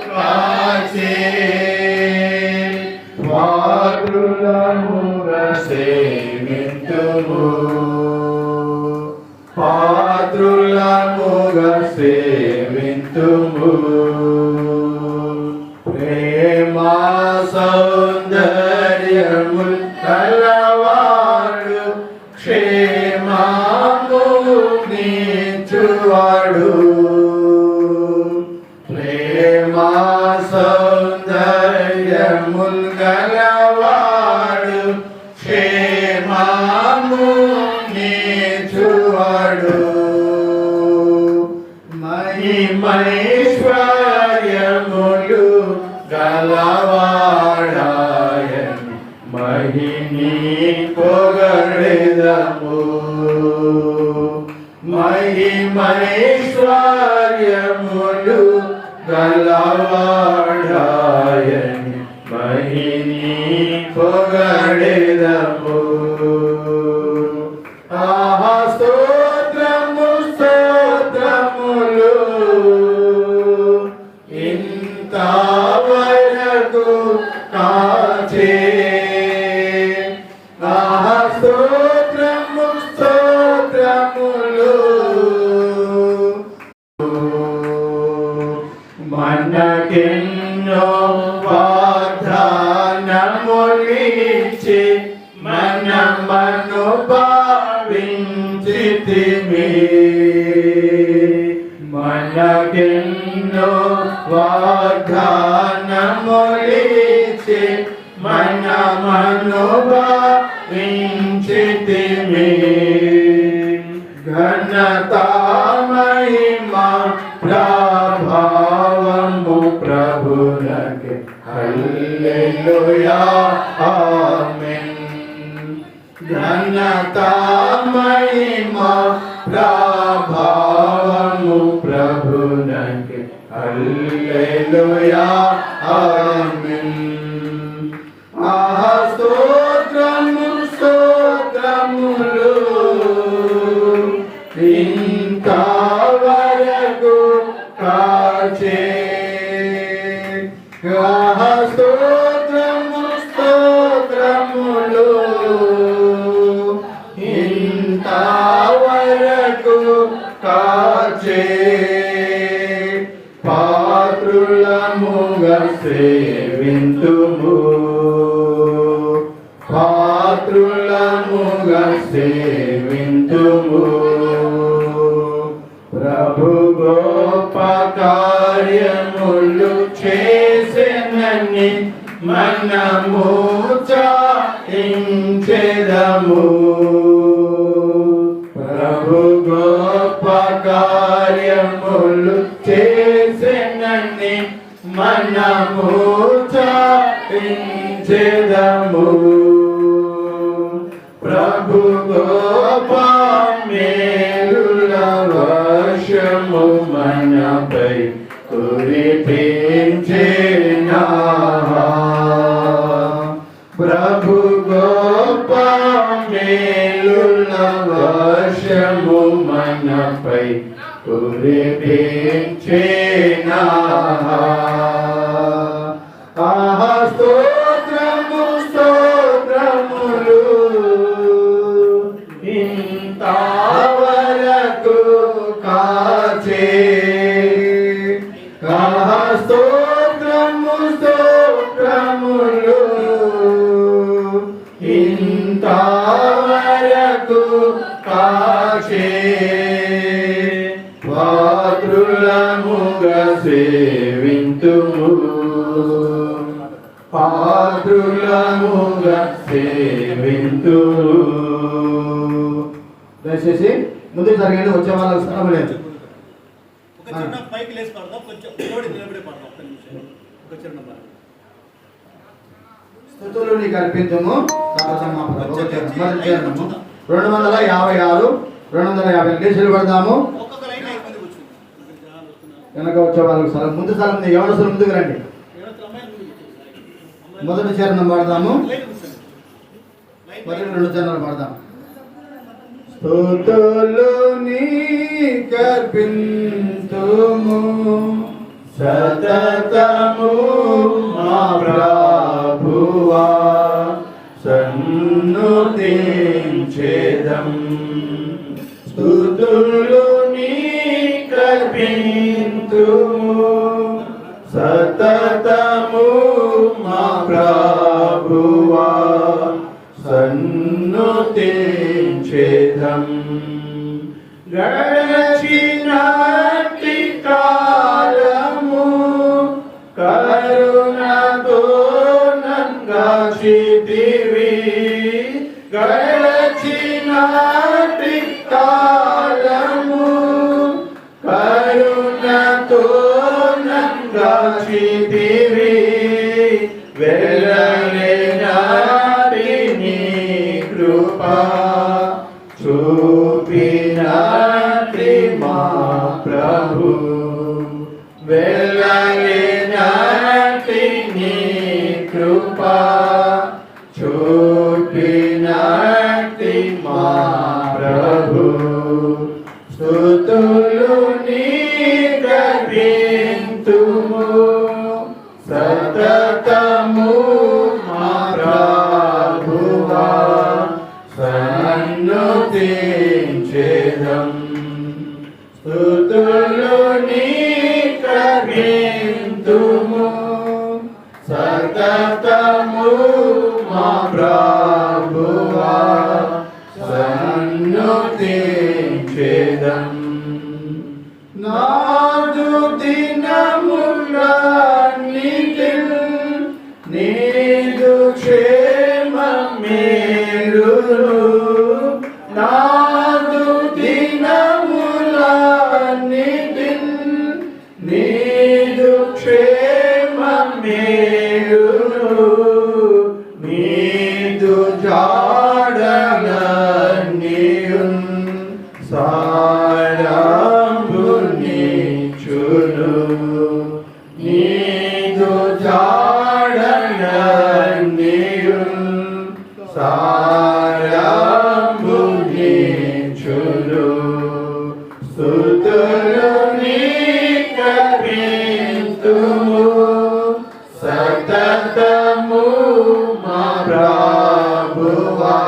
కాచే పాత్రులముగా సేవింతుము పాత్రులముగా సేవింతుము ప్రేమా సౌందర్యము కలవాడు క్షేమము నీచువాడు ప్రేమా సౌందర్యము గలవాడు క్షేమము నీచువాడు మహిమైశ్వర్యములు గలవాడాయని మహిని పొగడెదము మహిమైశ్వర్యములు గలవాడాయని మహిని పొగడెదము ఆహా స్తోత్రము స్తోత్రములు ఇంతవరకు కాచే ఆహా స్తోత్రము స్తోత్రములు మనకెన్నో వాగ్దానములిచ్చి మనమను భావించితిమి మనకెన్నో వాగ్దానములిచ్చి మనమను భావించితిమి ఘనత మహిమ ప్రభావము ప్రభునకే హల్లెలూయా ఆమేన్ ఘనత మహిమ ప్రభావము ప్రభునకే హల్లెలూయా ఆమేన్ ఆహా స్తోత్రము స్తోత్రములు ఇంతవరకు కాచే ఆహా స్తోత్రము స్తోత్రములు ఇంతవరకు కాచే పాత్రులముగా సేవింతుము పాత్రులముగా సేవింతుము ప్రభు గొప్ప కార్యములు చేసెనని మనము చాటించెదము ప్రభు గొప్ప కార్యములు చేసెనని మనము చాటించెదము ప్రభు గొప్ప మేలుల వర్షము మనపై కురిపించెనా ప్రభు గొప్ప మేలుల వర్షము మనపై కురిపించెనా ఆహా స్తోత్రము స్తోత్రములు ఇంతవరకు కాచే ఆహా స్తోత్రము స్తోత్రములు ఇంతవరకు కాచే పాత్రులముగా సేవింతుము పాత్రులముగా సేవింతుము దయచేసి ముందుకు జరగండి వచ్చే వాళ్ళకి స్థలం లేదు ఒక చిన్న పైకి లేచి పడదాం కొంచెం జోడి నిలబడి పడదాం ఒక్క నిమిషం ఒక చిన్న స్తుతులు నీకు అర్పించము 256 250 లేచి పడదాము ఒక్కొక్క లైన్ 5 మంది కూర్చుంది వెనక వచ్చే వాళ్ళకి స్థలం ముందు స్థలం ఎవరు ముందుకు రండి మొదటి చరణం పాడదాము మొదటి 2 చరణాలు పాడదాం స్తుతులు నీకు అర్పింతుము సతతము మా ప్రభువా సన్నుతించెదం. స్తుతులు నీకర్పింతుము సతతము మా ప్రభువా సన్నుతించెదం. గడచినట్టి కాలము కరుణతో నన్గాచితివి. గడచినట్టి కాలము కరుణతో నన్గాచితివి. వెళ్ళలేనాటి నీ కృపా చూపినాటి మా ప్రభు. వెళ్ళలేనాటి నీ కృపా చూపినాటి మా ప్రభు. స్తుతులు నీకర్పింతుము సతతము మా ప్రభువా సన్నుతించెదం. స్తుతులు నీకర్పింతుము సతతము మా ప్రభువా సన్నుతించెదం. నాదు దినములన్నిటిల్ నీదు క్షేమమేలును. నాదు దినములన్నిటిల్ నీదు క్షేమమేలును. నీదు జాడలన్నీయున్ సారంభు నీచును. నీదు జాడలన్నీయున్ సారంభు నీచును. స్తుతులు నీకర్పింతుము సతతము మా ప్రభువా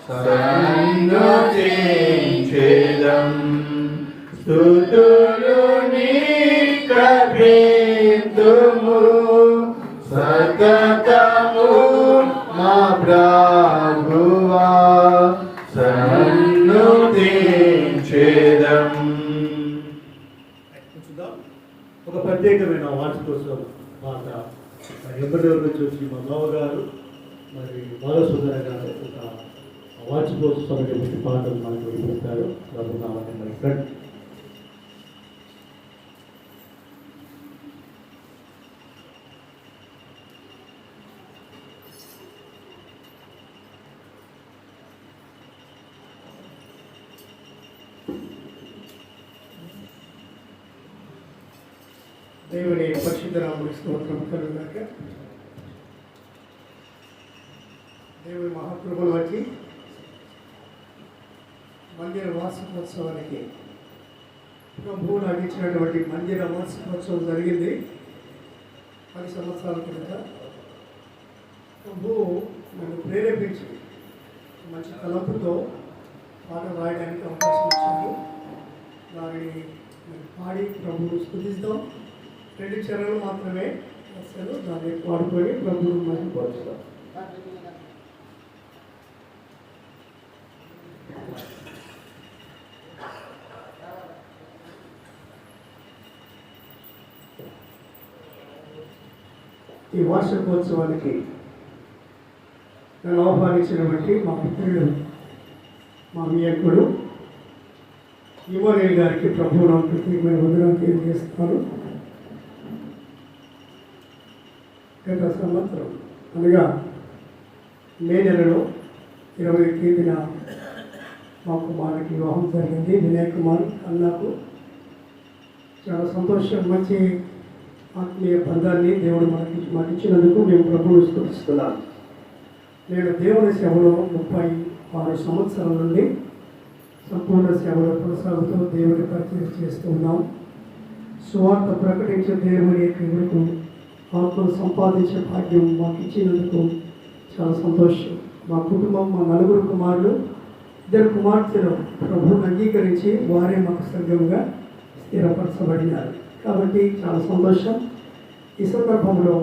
సన్నుతించెదం. స్తుతులు నీకర్పింతుము సతతము మా ప్రభువా సన్నుతించెదం. ఒక ప్రత్యేకమైన వాటి కోసం మాట ఎవరెవరి నుంచి వచ్చి మా బావగారు మరి బాలసుందర గారు ఒక వాటి కోసం సమటువంటి పాటలు మనకు వినిపిస్తారు. ప్రభుత్వాన్ని మరి ఫ్రెండ్ దేవుని పరిశుద్ధ నామమునకు స్తోత్రం కలుగుగాక. దేవుని మహాకృపను బట్టి మందిర వార్షికోత్సవానికి ప్రభువు నాకు ఇచ్చినటువంటి మందిర వార్షికోత్సవం జరిగింది 10 సంవత్సరాల కిందట. ప్రభువు నన్ను ప్రేరేపించి మంచి తలంపుతో పాట రాయడానికి అవకాశం ఇచ్చారు. దానిని పాడి ప్రభువును స్తుతిస్తాం. 2 చరణాలు మాత్రమే అసలు దాన్ని పాడుకొని ప్రభువును మహిమపరుస్తాం. ఈ వార్షికోత్సవానికి నన్ను ఆహ్వానించినటువంటి మా మిత్రుడు మా మియకుడు ఇమోనేల్ గారికి ప్రభువును ప్రత్యేకమైన వందనాలు తెలియజేస్తాను. గత సంవత్సరం అనగా మే నెలలో 20వ తేదీన మా కుమారుడికి వివాహం జరిగింది. వినయ్ కుమార్ అన్నకు చాలా సంతోషం. మంచి ఆత్మీయ బంధాన్ని దేవుడు మాకు ఇచ్చినందుకు మేము ప్రభువును స్తుతిస్తున్నాం. నేను దేవుని సేవలో 36 సంవత్సరాల నుండి సంపూర్ణ సేవలో కొనసాగుతూ దేవుడి పరిచయం చేస్తూ ఉన్నాం. సువార్త ప్రకటించే దేవుని కృపకు ఆత్మను సంపాదించే భాగ్యం మాకు ఇచ్చినందుకు చాలా సంతోషం. మా కుటుంబం, మా 4 కుమారులు, 2 కుమార్తెలు ప్రభువుని అంగీకరించి వారే మాకు సంఘముగా స్థిరపరచబడినారు. కాబట్టి చాలా సంతోషం. ఈ సందర్భంలో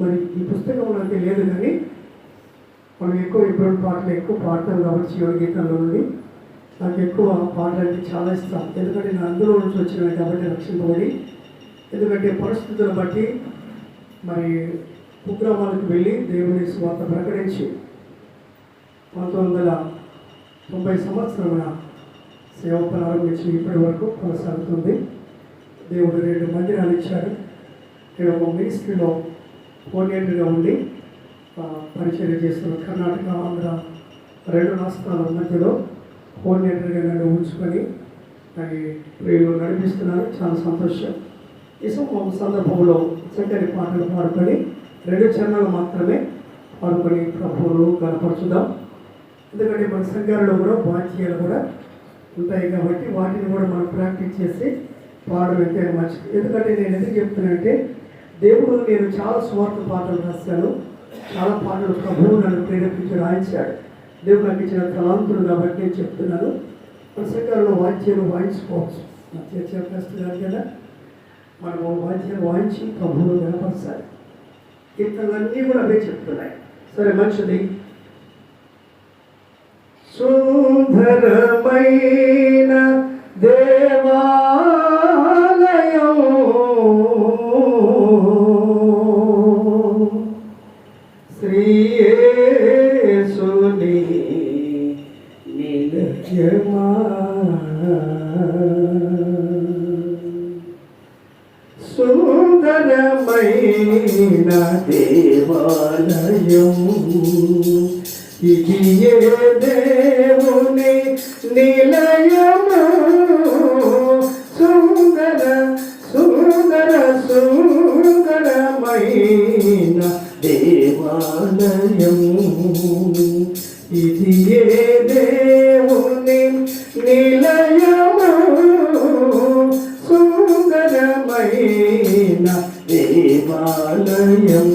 మరి ఈ పుస్తకంలో అయితే లేదు, కానీ మనం ఇప్పుడు పాటలు ఎక్కువ పాడతాం కాబట్టి శివుని గీతాల్లో నుండి నాకు ఎక్కువ పాటలు అంటే చాలా ఇష్టం. ఎందుకంటే నేను అందులో నుంచి వచ్చినాను కాబట్టి రక్షింపబడి, ఎందుకంటే పరిస్థితులను బట్టి మరి కుగ్రామాలకు వెళ్ళి దేవుని స్వార్థ ప్రకటించి 1990 సంవత్సరమున సేవ ప్రారంభించి ఇప్పటి వరకు కొనసాగుతుంది. దేవుడు 2 మందిరాలు ఇచ్చాడు. నేను ఒక మినిస్ట్రీలో కోఆర్డినేటర్గా ఉండి పరిచయం చేస్తున్న కర్ణాటక, ఆంధ్ర 2 రాష్ట్రాల మధ్యలో కోఆర్డినేటర్గా నన్ను ఉంచుకొని అది వీళ్ళు నడిపిస్తున్నారు. చాలా సంతోషం. ఈ సందర్భంలో చక్కని పాటలు పాడుకొని 2 చరణాలు మాత్రమే పాడుకొని ప్రభువును కనపరచుదాం. ఎందుకంటే మన సంఘాలలో కూడా వాక్యాలు కూడా ఉంటాయి కాబట్టి వాటిని కూడా మనం ప్రాక్టీస్ చేసి పాడడం ఎంతైనా మంచిది. ఎందుకంటే నేను ఎందుకు చెప్తున్నానంటే, దేవుడు నేను చాలా స్వార్థ పాటలు రాశాను, చాలా పాటలు ప్రభువు నన్ను ప్రేరేపించి రాయించాడు. దేవుడు నాకు ఇచ్చిన తలాంతులు కాబట్టి నేను చెప్తున్నాను. మన సంఘాలలో వాద్యాలు వాయించుకోవచ్చు. నా చెప్పేస్తున్నారు కదా, మనము వాద్యాలు వాయించి ప్రభువును వినపరచాలి. కీర్తనలన్నీ కూడా అవే చెప్తున్నాయి. సరే, మంచిది. సుందరమైన దేవాలయం శ్రీ యేసుని నిలయమా, సుందరమైన దేవాలయం ఇది ఏ దేవుని నిలయము, సుందర సుందర సుందరమైన దేవాలయం ఇది ఏ దేవుని నిలయము, సుందరమైన దేవాలయం.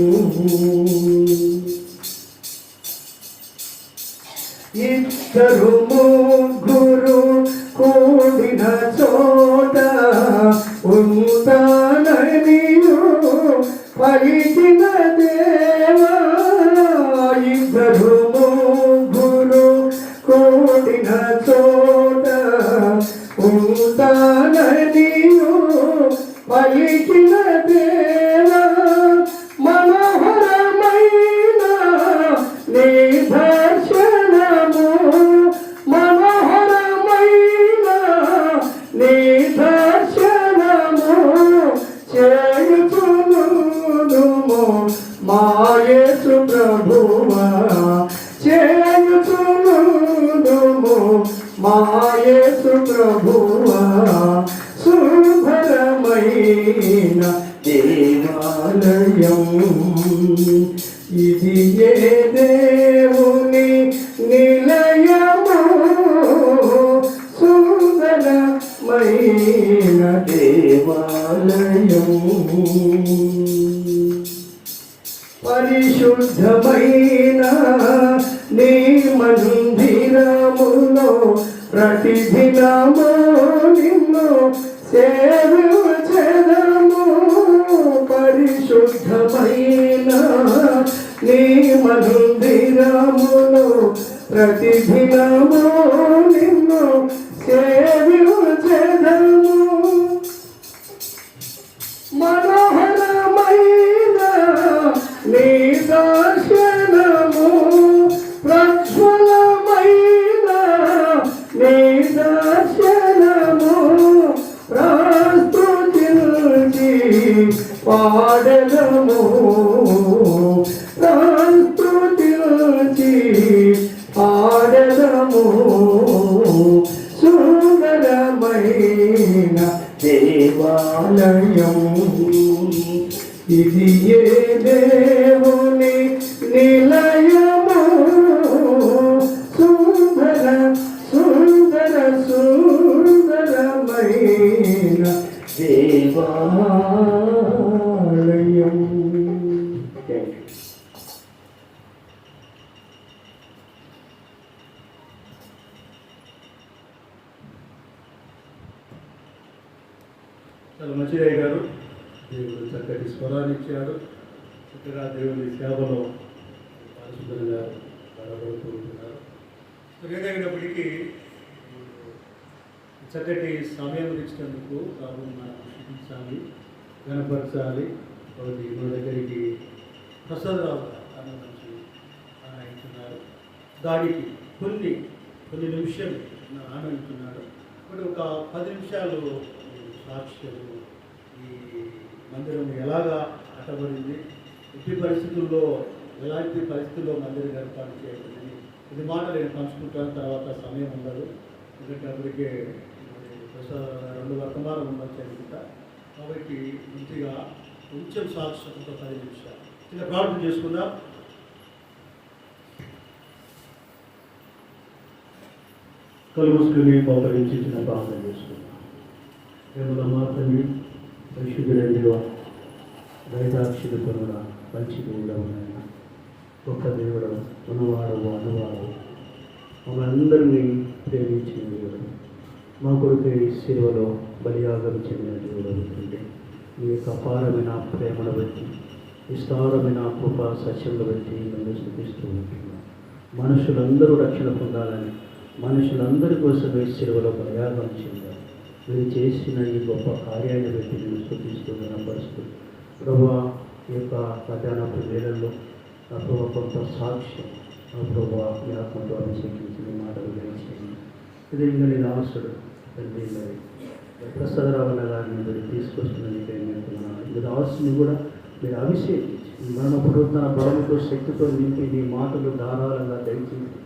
ఇద్దరు ముగ్గురు కూడిన చోట ఉంటాననియు పలికిన దేవా, ఇద్దరు ముగ్గురు కూడిన చోట ఉంటాననియు పలికిన దేవా, మనోహరమైన నీ దర్శనము, మనోహరమైన నీ దర్శనము చేయుచునుము మా యేసు ప్రభువా, చేయుచునుము మా యేసు ప్రభువా, సుందరమైన దేవాలయం ఇది ఏ దేవుని నిలయము, సుందరమైన దేవాలయం. పరిశుద్ధమైన నీ మందిరములో ప్రతిదినము నిన్ను సేవించెదము, పరిశుద్ధమైన నీ మందిరములో ప్రతిదినము నిన్ను సేవించెదము, మనోహరమైన నీ దర్శనము, ప్రజ్వలమైన నీ దర్శనము ప్రస్తుతించి పాడెదము, ప్రస్తుతించి పాడెదము, సుందరమైన దేవాలయం ఇది ఏ దేవుని నిలయము, సుందర సుందర సుందరమైన దేవాలయం. Thank you. చాలా మంచిదయ్య గారు, దేవుడు చక్కటి స్వరాన్ని ఇచ్చాడు. చక్కగా దేవుని సేవలో పాల్గొనగా గడపడుతూ ఉంటున్నారు. ఏదైనప్పటికీ చక్కటి సమయం ఇచ్చినందుకు ప్రభువుని మనం చూపించాలి, కనపరచాలి. కాబట్టి మన దగ్గరికి ప్రసాదరావు అన్న మంచి ఇస్తున్నారు. దానికి కొన్ని నిమిషాలు ఆనందిస్తున్నారు. ఇప్పుడు ఒక 10 నిమిషాలు సాక్ష్యాలు, ఈ మందిరం ఎలాగా కట్టబడింది, ఎట్టి పరిస్థితుల్లో ఎలాంటి పరిస్థితుల్లో మందిరం ఏర్పాటు చేయబడింది, ఇది మాట నేను పంచుకుంటాను. తర్వాత సమయం ఉండదు, ఎందుకంటే అప్పటికే 2 వర్తమానం ఉండొచ్చు అనుకుంటా. కాబట్టి మంచిగా కొంచెం సాక్ష్యం ఒక 10 నిమిషాలు చిన్న ప్రార్థన చేసుకుందాం. కళ్ళు మూసుకుని మోకరించి చిన్న ప్రార్థన చేసుకుందాం. కేవల మాత్రమే పరిశుద్ధుడైన దైదాక్షిణ పరుడ మంచి దేవుడవు నాయన, గొప్ప దేవుడు, ఉన్నవాడవు, అనువాడవు, మమ్మల్ందరినీ ప్రేమించిన దేవుడు, మా కొడుకు శిలువలో బలియాగం చెందిన దేవుడు అవుతుంటే మీ యొక్క అపారమైన ప్రేమను బట్టి, విస్తారమైన కృప సత్యంలో బట్టి మేము స్థుతిస్తూ ఉంటున్నాం. మనుషులందరూ రక్షణ పొందాలని, మనుషులందరి కోసమే శిలువలో బలియాగం చెందారు. మీరు చేసిన ఈ గొప్ప కార్యాన్ని బట్టి నేను స్థుతిస్తూ వినపరుస్తూ, ప్రభా ఈ యొక్క మధ్యాహ్నపు వేళల్లో నా ప్రభావ కొంత సాక్ష్యం, నా ప్రభావ జ్ఞాపకంతో అభిషేకించిన మాటలు గ్రహించండి. ఇదేవిధంగా నేను ఆశడు తండ్రి, మరి ప్రసాదరావణ గారిని మీరు తీసుకొస్తున్నందుకే మీరు ఆశని కూడా మీరు అభిషేకించి మరణ పునరుద్ధరణ బలముతో శక్తితో నింపి మీ మాటలు ధారాళంగా దయచేసి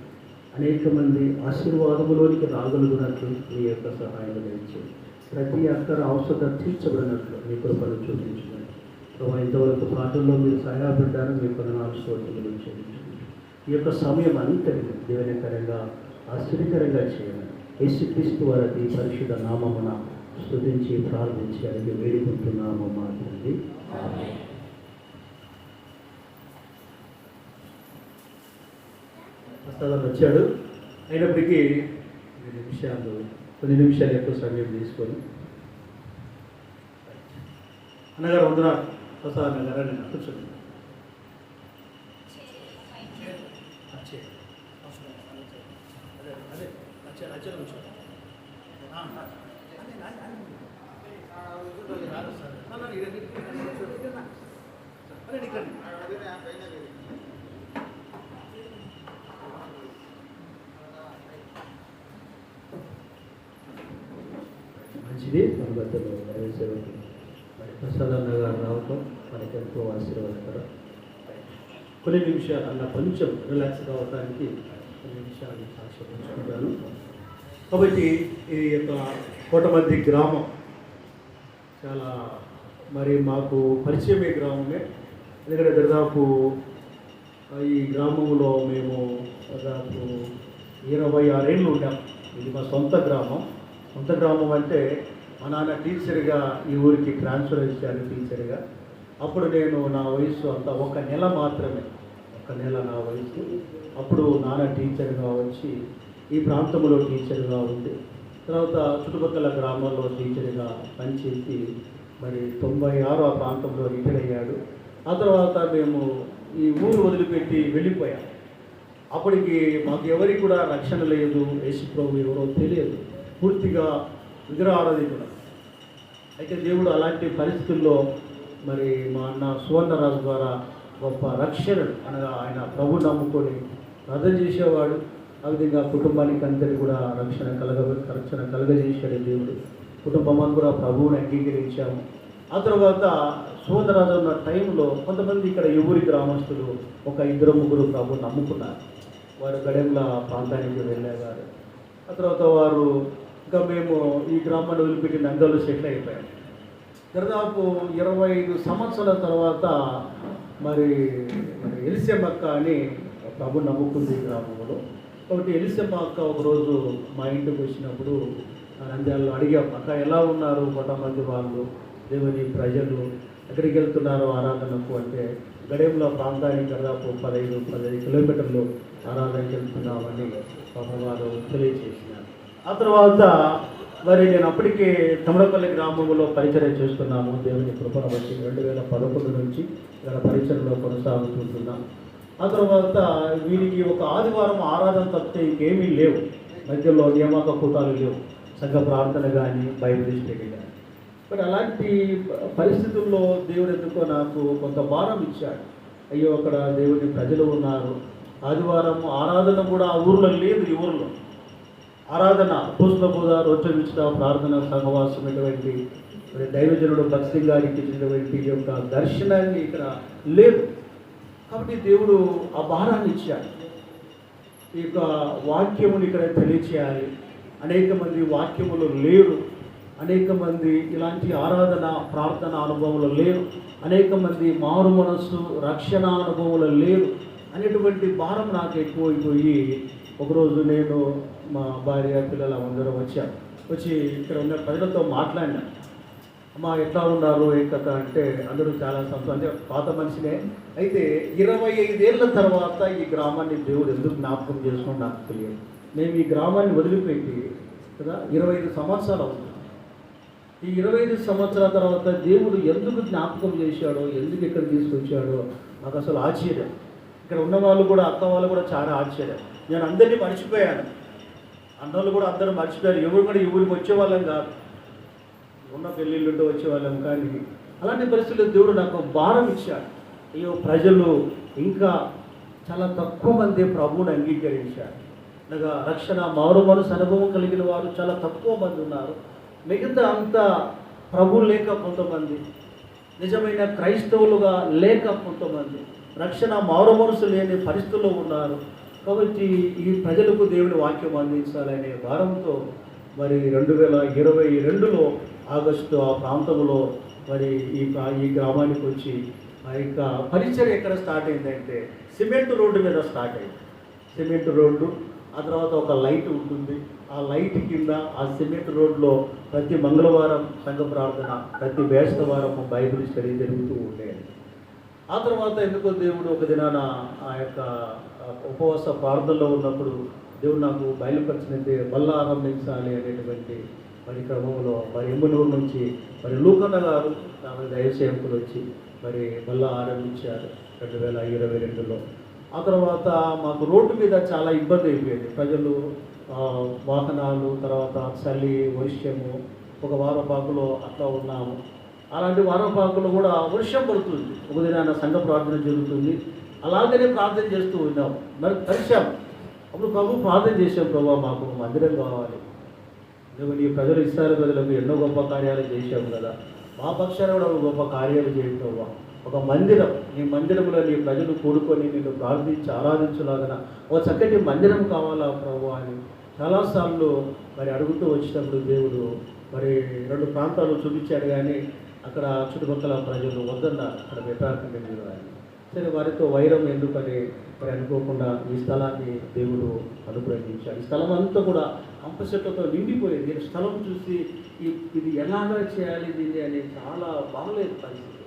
అనేక మంది ఆశీర్వాదములోనికి రాగలుగునట్లు మీ యొక్క సహాయం దయచేయండి. ప్రతి అక్కర అవసరం తీర్చబడినట్లు మీ కృపను చూపించండి. ప్రభావ ఇంతవరకు పాటల్లో మీరు సహాయపడ్డారు, మీ కొననాలు స్తోత్రములు చెల్లించండి. ఈ యొక్క సమయం అంతటిని దీవెనకరంగా ఆశ్చర్యకరంగా చేయాలని యేసుక్రీస్తు వారి పరిశుద్ధ నామమున స్తుతించి ప్రార్థించి అడిగి వేడుకుంటున్నాము మా తండ్రి. ఆమేన్. ప్రసాదం వచ్చాడు, అయినప్పటికీ కొన్ని నిమిషాలు ఎక్కువ సమయం తీసుకొని అన్నగారు వందనాలు. ప్రసాద్ అన్నగారు నేను కూర్చోండి. మంచిది. మన మధ్యలో సేవకి మరి ప్రసాద్ అన్న గారు రావటం మనకి ఎంతో ఆశీర్వాదకరం. కొన్ని నిమిషాలు అన్న కొంచెం రిలాక్స్ కావడానికి కొన్ని నిమిషాలు సాక్ష్యం పంచుకుంటాను. కాబట్టి ఈ యొక్క కోటమద్ది గ్రామం చాలా మరి మాకు పరిచయమే గ్రామమే. ఎందుకంటే దాదాపు ఈ గ్రామంలో మేము దాదాపు 26 ఏళ్ళు ఉంటాం. ఇది మా సొంత గ్రామం. సొంత గ్రామం అంటే మా నాన్న టీచర్గా ఈ ఊరికి ట్రాన్స్ఫర్ ఇచ్చారు టీచర్గా. అప్పుడు నేను నా వయసు అంత 1 నెల మాత్రమే, 1 నెల నా వయసు. అప్పుడు నాన్న టీచర్గా వచ్చి ఈ ప్రాంతంలో టీచర్గా ఉంది. తర్వాత చుట్టుపక్కల గ్రామాల్లో టీచర్గా పనిచేసి మరి 96 ఆ ప్రాంతంలో రిటైర్ అయ్యాడు. ఆ తర్వాత మేము ఈ ఊరు వదిలిపెట్టి వెళ్ళిపోయాం. అప్పటికి మాకు ఎవరికి కూడా రక్షణ లేదు, యేసు ప్రభు ఎవరో తెలియదు, పూర్తిగా విగ్రహారాధికుడు. అయితే దేవుడు అలాంటి పరిస్థితుల్లో మరి మా అన్న సువర్ణరాజు ద్వారా గొప్ప రక్షణుడు అనగా ఆయన ప్రభు నమ్ముకొని ప్రార్థన చేసేవాడు. ఆ విధంగా కుటుంబానికి అందరికీ కూడా రక్షణ కలగజేశాడు దేవుడు. కుటుంబం కూడా ప్రభువుని అంగీకరించాము. ఆ తర్వాత సువర్ణరాజు ఉన్న టైంలో కొంతమంది ఇక్కడ ఊరి గ్రామస్తులు ఒక 2-3 ప్రభు నమ్ముకున్నారు. వారు గడెంల ప్రాంతానికి వెళ్ళేవారు. ఆ తర్వాత వారు ఇంకా మేము ఈ గ్రామాన్ని వదిలిపెట్టి నందలు సెటిల్ అయిపోయాం. దాదాపు 25 సంవత్సరాల తర్వాత మరి ఎలిసెమ్మ అక్క అని ప్రభు నమ్ముకుంది ఈ గ్రామంలో. కాబట్టి ఎలిసెమ్మ అక్క ఒకరోజు మా ఇంటికి వచ్చినప్పుడు నంద్యాలలో అడిగాం, అక్క ఎలా ఉన్నారు కొంతమంది వాళ్ళు దేవుని ప్రజలు ఎక్కడికి వెళ్తున్నారు ఆరాధనకు అంటే, గడేముల ప్రాంతానికి దాదాపు 15 కిలోమీటర్లు ఆరాధనకి వెళ్తున్నామని పాపం వారు తెలియజేసినారు. ఆ తర్వాత మరి నేను అప్పటికే తమడపల్లి గ్రామంలో పరిచయం చేస్తున్నాము. దేవుని కృపను బట్టి 2011 నుంచి ఇక్కడ పరిచయంలో కొనసాగుతుంటున్నాం. ఆ తర్వాత వీరికి ఒక ఆదివారం ఆరాధన తప్పితే ఇంకేమీ లేవు, మధ్యలో నియామక కూటాలు లేవు, సంఘ ప్రార్థన కానీ బైబిల్ స్టడీ కానీ. బట్ అలాంటి పరిస్థితుల్లో దేవుడు ఎందుకో నాకు కొంత భారం ఇచ్చాడు. అయ్యో అక్కడ దేవుని ప్రజలు ఉన్నారు, ఆదివారం ఆరాధన కూడా ఆ ఊర్లో లేదు. ఈ ఊర్లో ఆరాధన పూస్ల పూజ రోచవించిన ప్రార్థన సహవాసం ఇటువంటి దైవజనుడు భక్తి గారికి ఇచ్చినటువంటి యొక్క దర్శనాన్ని ఇక్కడ లేదు. కాబట్టి దేవుడు ఆ భారాన్ని ఇచ్చాడు. ఈ యొక్క వాక్యముని ఇక్కడ తెలియచేయాలి. అనేక మంది వాక్యములు లేరు, అనేక మంది ఇలాంటి ఆరాధన ప్రార్థన అనుభవంలో లేరు, అనేక మంది మారు మనస్సు రక్షణ అనుభవంలో లేరు అనేటువంటి భారం నాకు ఎక్కువైపోయి ఒకరోజు నేను మా భార్య పిల్లలు అందరం వచ్చి ఇక్కడ ఉన్న ప్రజలతో మాట్లాడినా. అమ్మ ఎట్లా ఉన్నారు ఏ కథ అంటే అందరూ చాలా సంతోషం, పాత మనిషినే. అయితే 25 ఏళ్ళ తర్వాత ఈ గ్రామాన్ని దేవుడు ఎందుకు జ్ఞాపకం చేసుకుని నాకు తెలియదు. మేము ఈ గ్రామాన్ని వదిలిపెట్టి కదా 25 సంవత్సరాలు అవుతుంది. ఈ 25 సంవత్సరాల తర్వాత దేవుడు ఎందుకు జ్ఞాపకం చేశాడో, ఎందుకు ఇక్కడ తీసుకొచ్చాడో నాకు అసలు ఆశ్చర్యం. ఇక్కడ ఉన్న వాళ్ళు కూడా, అక్క వాళ్ళు కూడా చాలా ఆశ్చర్యం. నేను అందరినీ మర్చిపోయాను, అన్నోళ్ళు కూడా అందరూ మర్చిపోయారు. ఎవరు కూడా ఊరికి వచ్చేవాళ్ళం కాదు, ఉన్న పెళ్ళిళ్ళుంటూ వచ్చేవాళ్ళం. కానీ అలాంటి పరిస్థితుల్లో దేవుడు నాకు భారం ఇచ్చాడు. అయ్యో ప్రజలు ఇంకా చాలా తక్కువ మంది ప్రభువుని అంగీకరించారు. అనగా రక్షణ మారు మనసు అనుభవం కలిగిన వారు చాలా తక్కువ మంది ఉన్నారు. మిగతా అంతా ప్రభు లేక కొంతమంది, నిజమైన క్రైస్తవులుగా లేక కొంతమంది, రక్షణ మారు మనసు లేని పరిస్థితుల్లో ఉన్నారు. కాబట్టి ఈ ప్రజలకు దేవుని వాక్యం అందించాలనే భారంతో మరి 2022లో ఆగస్టు ఆ ప్రాంతంలో మరి ఈ గ్రామానికి వచ్చి ఆ యొక్క పరిచయం ఎక్కడ స్టార్ట్ అయిందంటే సిమెంట్ రోడ్డు మీద స్టార్ట్ అయింది. సిమెంట్ రోడ్డు, ఆ తర్వాత ఒక లైట్ ఉంటుంది, ఆ లైట్ కింద ఆ సిమెంట్ రోడ్లో ప్రతి మంగళవారం సంఘ ప్రార్థన, ప్రతి బేస్తవారం బైబిల్ స్టడీ జరుగుతూ ఉండేది. ఆ తర్వాత ఎందుకో దేవుడు ఒక దినాన ఆ యొక్క ఉపవాస ప్రార్థనలో ఉన్నప్పుడు దేవుడు నాకు బయలుపరిచినట్టే మళ్ళా ఆరంభించాలి అనేటువంటి మరి క్రమంలో మరి ఎమ్మనూరు నుంచి మరి లూకన్న గారు దైవసేవకులు వచ్చి మరి మళ్ళా ఆరంభించారు 2022లో. ఆ తర్వాత మాకు రోడ్డు మీద చాలా ఇబ్బంది అయిపోయింది. ప్రజలు వాహనాలు, తర్వాత చలి, వర్షము, ఒక వారపాకులో అట్లా ఉన్నాము. అలాంటి వారపాకులు కూడా వర్షం పడుతుంది, ఒక దినాన సంఘ ప్రార్థన జరుగుతుంది. అలాగనే ప్రార్థన చేస్తూ ఉన్నాము. మరి కలిసాం. అప్పుడు ప్రభు ప్రార్థన చేసాం, ప్రభు మాకు మందిరం కావాలి, నువ్వు నీ ప్రజలు ఇస్రాయేలు ప్రజలకు ఎన్నో గొప్ప కార్యాలు చేసావు కదా, మా పక్షాన కూడా గొప్ప కార్యాలు చేయి ప్రభు. ఒక మందిరం, నీ మందిరంలో నీ ప్రజలు కూడుకొని నిన్ను ప్రార్థించి ఆరాధించలాగా ఒక చక్కటి మందిరం కావాలా ప్రభు అని చాలాసార్లు మరి అడుగుతూ వచ్చినప్పుడు దేవుడు మరి 2 ప్రాంతాలు చూపించాడు. కానీ అక్కడ చుట్టుపక్కల ప్రజలు వద్దన్నారు, అక్కడ పెట్టాల్సింది మీరు అని. సరే వారితో వైరం ఎందుకని మరి అనుకోకుండా ఈ స్థలాన్ని దేవుడు అనుగ్రహించాడు. ఈ స్థలం అంతా కూడా అంపశెట్లతో నిండిపోయింది. నేను స్థలం చూసి ఇది ఎలాగా చేయాలి దీన్ని అని చాలా బాగలేదు పరిస్థితి.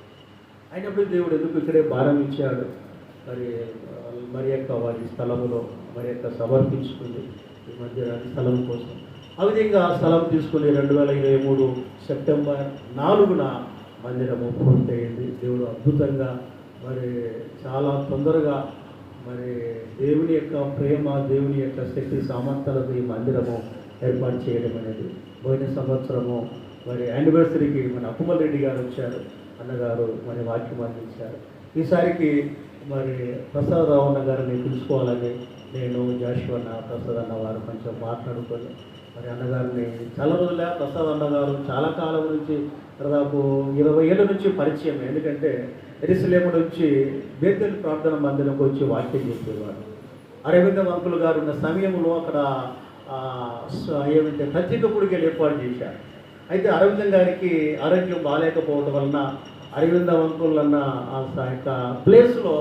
అయినప్పుడు దేవుడు ఎందుకు ఇక్కడే భారం ఇచ్చాడు. మరి యొక్క వారి స్థలములో మరి యొక్క సమర్పించుకుంది ఈ మధ్య స్థలం కోసం. ఆ విధంగా స్థలం తీసుకుని 2023 సెప్టెంబర్ 4న మందిరము పూర్తయింది. దేవుడు అద్భుతంగా మరి చాలా తొందరగా మరి దేవుని యొక్క ప్రేమ, దేవుని యొక్క శక్తి సామర్థ్యాలతో ఈ మందిరము ఏర్పాటు చేయడం అనేది. పోయిన సంవత్సరము మరి యానివర్సరీకి మన అప్పుమల్ రెడ్డి గారు వచ్చారు, అన్నగారు మరి వాక్యం అందించారు. ఈసారికి మరి ప్రసాద్ రావు అన్న గారిని పిలుచుకోవాలని నేను జాషువన్న ప్రసాద్ అన్న వారు కొంచెం మాట్లాడుకొని మరి అన్నగారిని చాలా రోజులే. ప్రసాద్ అన్నగారు చాలా కాలం నుంచి దాదాపు 20 ఏళ్ళ నుంచి పరిచయం. ఎందుకంటే ఎరుసలేము నుంచి బేతేలు ప్రార్థన మందిరంకి వచ్చి వాక్యం చెప్పేవారు. అరవింద అంకుల్ గారు ఉన్న సమయంలో అక్కడ ఏమంటే ప్రత్యేక కూడికలు ఏర్పాటు చేశారు. అయితే అరవిందం గారికి ఆరోగ్యం బాగాలేకపోవడం వలన అరవింద అంకుల్ అన్న ఆ యొక్క ప్లేస్లో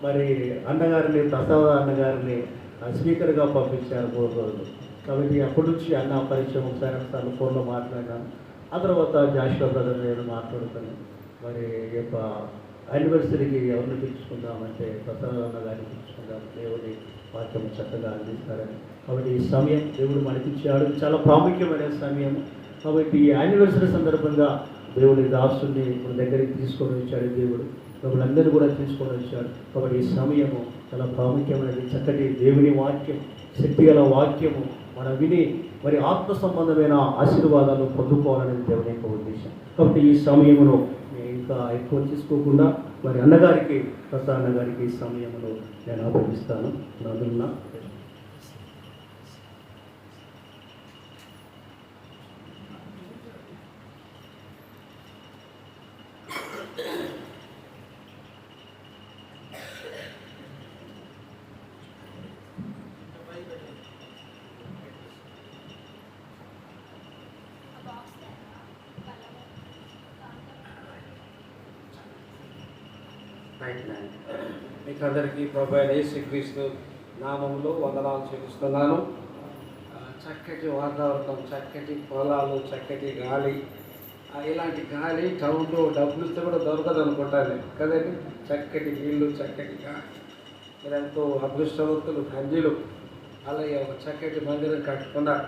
మరి అన్నగారిని, ప్రసాద్ అన్నగారిని స్పీకర్గా పంపించారు 3 రోజులు. కాబట్టి అప్పటి నుంచి అన్న పరిచయం ఒకసారి ఒకసారి ఫోన్లో మాట్లాడాను. ఆ తర్వాత జాషువా బ్రదర్ నేను మాట్లాడుతాను. మరి ఈ యొక్క యానివర్సరీకి ఎవరిని పిలుచుకుందామంటే ప్రసాద్ అన్న గారిని పిలుచుకుందాం, దేవుడి వాక్యం చక్కగా అందిస్తారని. కాబట్టి ఈ సమయం దేవుడు మనకిచ్చాడు, చాలా ప్రాముఖ్యమైన సమయం. కాబట్టి ఈ యానివర్సరీ సందర్భంగా దేవుడి దాసుని మన దగ్గరికి తీసుకొని వచ్చాడు దేవుడు, మమ్మల్ని అందరినీ కూడా తీసుకొని వచ్చాడు. కాబట్టి ఈ సమయము చాలా ప్రాముఖ్యమైనది. చక్కటి దేవుని వాక్యం, శక్తిగల వాక్యము మనం విని మరి ఆత్మ సంబంధమైన ఆశీర్వాదాలు పొందుకోవాలనేది దేవుని యొక్క ఉద్దేశం. కాబట్టి ఈ సమయమును ఇంకా ఎక్కువ తీసుకోకుండా మరి అన్నగారికి, ప్రసాద్ అన్నగారికి ఈ సమయంలో నేను అభినందిస్తాను. అందులో మీకు అందరికీ ప్రభు అయిన యేసుక్రీస్తు నామంలో వందనాలు చెల్లిస్తున్నాను. చక్కటి వాతావరణం, చక్కటి పొలాలు, చక్కటి గాలి. ఇలాంటి గాలి టౌన్లో డబ్బులు ఇస్తే కూడా దొరకదు అనుకుంటాను కదండి. చక్కటి నీళ్ళు, చక్కటి గాలి. మీరెంతో అదృష్టవంతులు, ధన్యులు. అలాగే ఒక చక్కటి మందిరం కట్టుకున్నారు.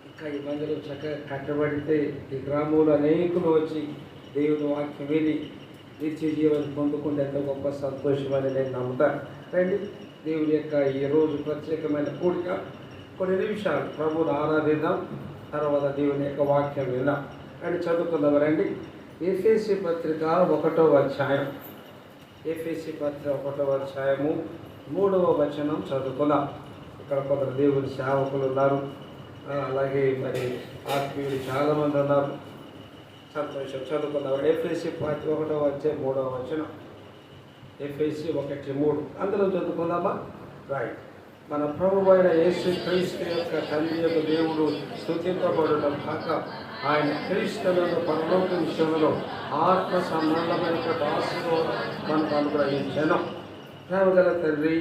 ఇంకా ఈ మందిరం చక్కగా కట్టబడితే ఈ గ్రామంలో అనేకులు వచ్చి దేవుని వాక్యం విని నిత్య జీవనం పొందుకుంటే ఎంతో గొప్ప సంతోషమని నేను నమ్ముతాను. రండి, దేవుని యొక్క ఈరోజు ప్రత్యేకమైన కూడిక కొన్ని నిమిషాలు ప్రభువుని ఆరాధిద్దాం, తర్వాత దేవుని యొక్క వాక్యం విందాం. అని చదువుకుందాం రండి. ఎఫెసీ పత్రిక 1వ అధ్యాయం, ఎఫెసీ పత్రిక 1వ అధ్యాయము 3వ వచనం చదువుకుందాం. ఇక్కడ కొందరు దేవుని సేవకులు ఉన్నారు, అలాగే మరి ఆత్మీయులు చాలామంది ఉన్నారు. సంతోషం. చదువుకుందాం. ఎఫెసీ 1వ అధ్యాయం 3వ వచనం. ఎఫెసీ 1:3 అందులో చదువుకుందామా? రైట్. మన ప్రభువు అయిన యేసుక్రీస్తు యొక్క తండ్రి యొక్క దేవుడు స్తుతింపబడడం కాక, ఆయన క్రీస్తులను పరలోక విషయంలో ఆత్మ సంబంధమైన ఆశీర్వాదం మనకు అనుగ్రహించాను. ప్రేమగల తండ్రి,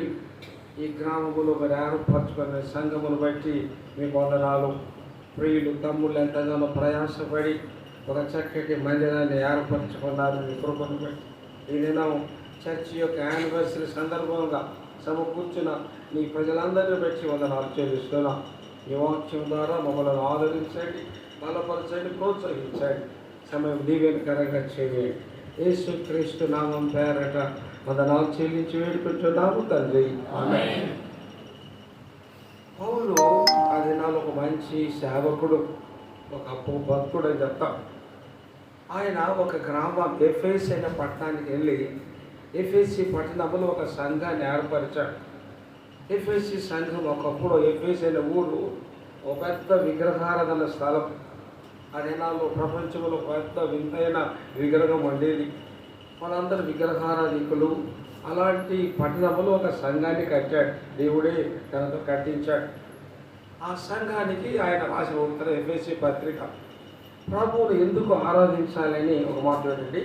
ఈ గ్రామములో మరి ఏర్పరచుకున్న సంఘమును బట్టి మీకు వందనాలు. ప్రియులు తమ్ముళ్ళు ఎంతగానో ప్రయాసపడి ఒక చక్కటి మందిరాన్ని ఏర్పరచుకున్నారు. మీ కృపను బట్టి ఈ దినం చర్చి యొక్క యానివర్సరీ సందర్భంగా సమకూర్చిన మీ ప్రజలందరినీ బట్టి వందనాలు చెల్లిస్తున్నాం. ఈ వాక్యం ద్వారా మమ్మల్ని ఆదరించండి, బలపరచండి, ప్రోత్సహించండి. సమయం దీవెనకరంగా చేయండి. యేసుక్రీస్తు నామం పేరట వందనాలు చెల్లించి వేడుకుంటున్నాము తండ్రి. ఆమేన్. పౌలు ఆ దినాలు ఒక మంచి సేవకుడు, ఒక భక్తుడు అని చెప్తాం. ఆయన ఒక గ్రామం ఎఫెసీ అనే పట్టణానికి వెళ్ళి ఎఫెసీ పట్టణంలో ఒక సంఘాన్ని ఏర్పరిచాడు. ఎఫెసీ సంఘం ఒకప్పుడు ఎఫెసీ అనే ఊరు ఒక పెద్ద విగ్రహారాధన స్థలం. ఆ దినాల్లో ప్రపంచంలో పెద్ద వింతైన విగ్రహం ఉండేది. వాళ్ళందరూ విగ్రహారాధికులు. అలాంటి పట్టణంలో ఒక సంఘాన్ని కట్టాడు, దేవుడే తనతో కట్టించాడు. ఆ సంఘానికి ఆయన రాసిన ఉత్తరం ఎఫెసీ పత్రిక. ప్రభువును ఎందుకు ఆరాధించాలని ఒక మాట్లాడండి.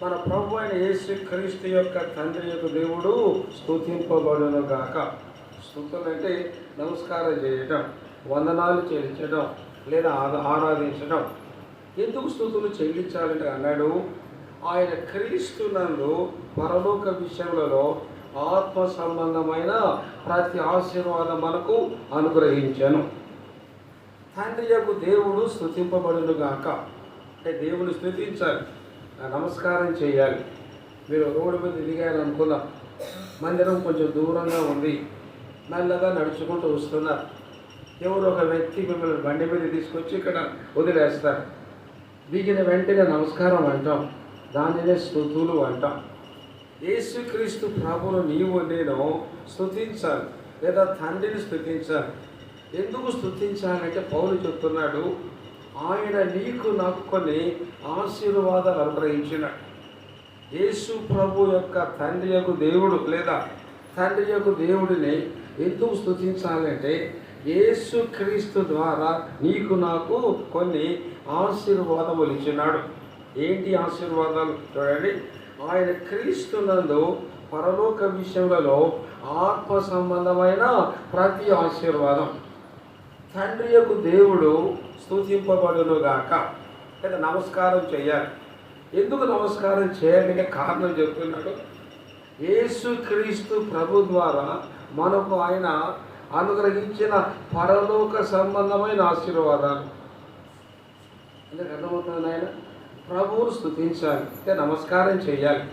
మన ప్రభు అయిన యేసుక్రీస్తు యొక్క తండ్రి యొక్క దేవుడు స్తుతింపబడును గాక. స్తుతులు అంటే నమస్కారం చేయటం, వందనాలు చెల్లించడం లేదా ఆరాధించడం. ఎందుకు స్తుతులు చెల్లించాలంటే అన్నాడు, ఆయన క్రీస్తునందు పరలోక విషయములలో ఆత్మ సంబంధమైన ప్రతి ఆశీర్వాదం మనకు అనుగ్రహించాను. తండ్రి యొక్క దేవుడు స్తుతింపబడును గాక అంటే దేవుని స్తుతించాలి, నమస్కారం చేయాలి. మీరు రోడ్డు మీద దిగారనుకున్నాం, మందిరం కొంచెం దూరంగా ఉంది, మెల్లగా నడుచుకుంటూ వస్తున్నారు. ఎవరు ఒక వ్యక్తి మిమ్మల్ని బండి మీద తీసుకొచ్చి ఇక్కడ వదిలేస్తారు. దిగిన వెంటనే నమస్కారం అంటాం, దానినే స్తుతులు అంటాం. యేసుక్రీస్తు ప్రభువును నీవు నేను స్తుతించాలి లేదా తండ్రిని స్తుతించాలి. ఎందుకు స్తుతించాలంటే పౌలు చెప్తున్నాడు, ఆయన నీకు నాకు కొన్ని ఆశీర్వాదాలు అనుగ్రహించినాడు. యేసు ప్రభు యొక్క తండ్రి యొక్క దేవుడు లేదా తండ్రి యొక్క దేవుడిని ఎందుకు స్తుతించాలంటే యేసుక్రీస్తు ద్వారా నీకు నాకు కొన్ని ఆశీర్వాదములు ఇచ్చినాడు. ఏంటి ఆశీర్వాదాలు చూడండి. ఆయన క్రీస్తునందు పరలోక విషయములలో ఆత్మ సంబంధమైన ప్రతి ఆశీర్వాదం. తండ్రి యొక్క దేవుడు స్తుతింపబడునుగాక. లేదా నమస్కారం చేయాలి. ఎందుకు నమస్కారం చేయాలంటే కారణం చెప్తున్నాడు. యేసుక్రీస్తు ప్రభు ద్వారా మనకు ఆయన అనుగ్రహించిన పరలోక సంబంధమైన ఆశీర్వాదాలు. ఎందుకు అర్థమవుతుంది? ఆయన ప్రభువును స్తుతించాలి అంటే నమస్కారం చేయాలి.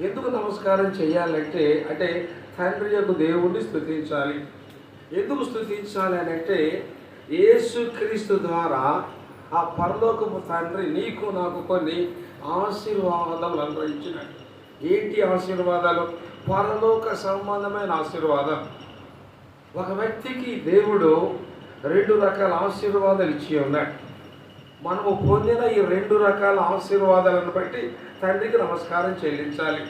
ఎందుకు నమస్కారం చేయాలంటే తండ్రి యొక్క దేవుణ్ణి స్తుతించాలి. ఎందుకు స్తుతించాలి అని అంటే యేసుక్రీస్తు ద్వారా ఆ పరలోకపు తండ్రి నీకు నాకు కొన్ని ఆశీర్వాదాలు అనుగ్రహించినాడు. ఏంటి ఆశీర్వాదాలు? పరలోక సంబంధమైన ఆశీర్వాదాలు. ఒక వ్యక్తికి దేవుడు 2 రకాల ఆశీర్వాదాలు ఇచ్చి ఉన్నాడు. మనము పొందిన ఈ 2 రకాల ఆశీర్వాదాలను బట్టి తండ్రికి నమస్కారం చెల్లించాలి.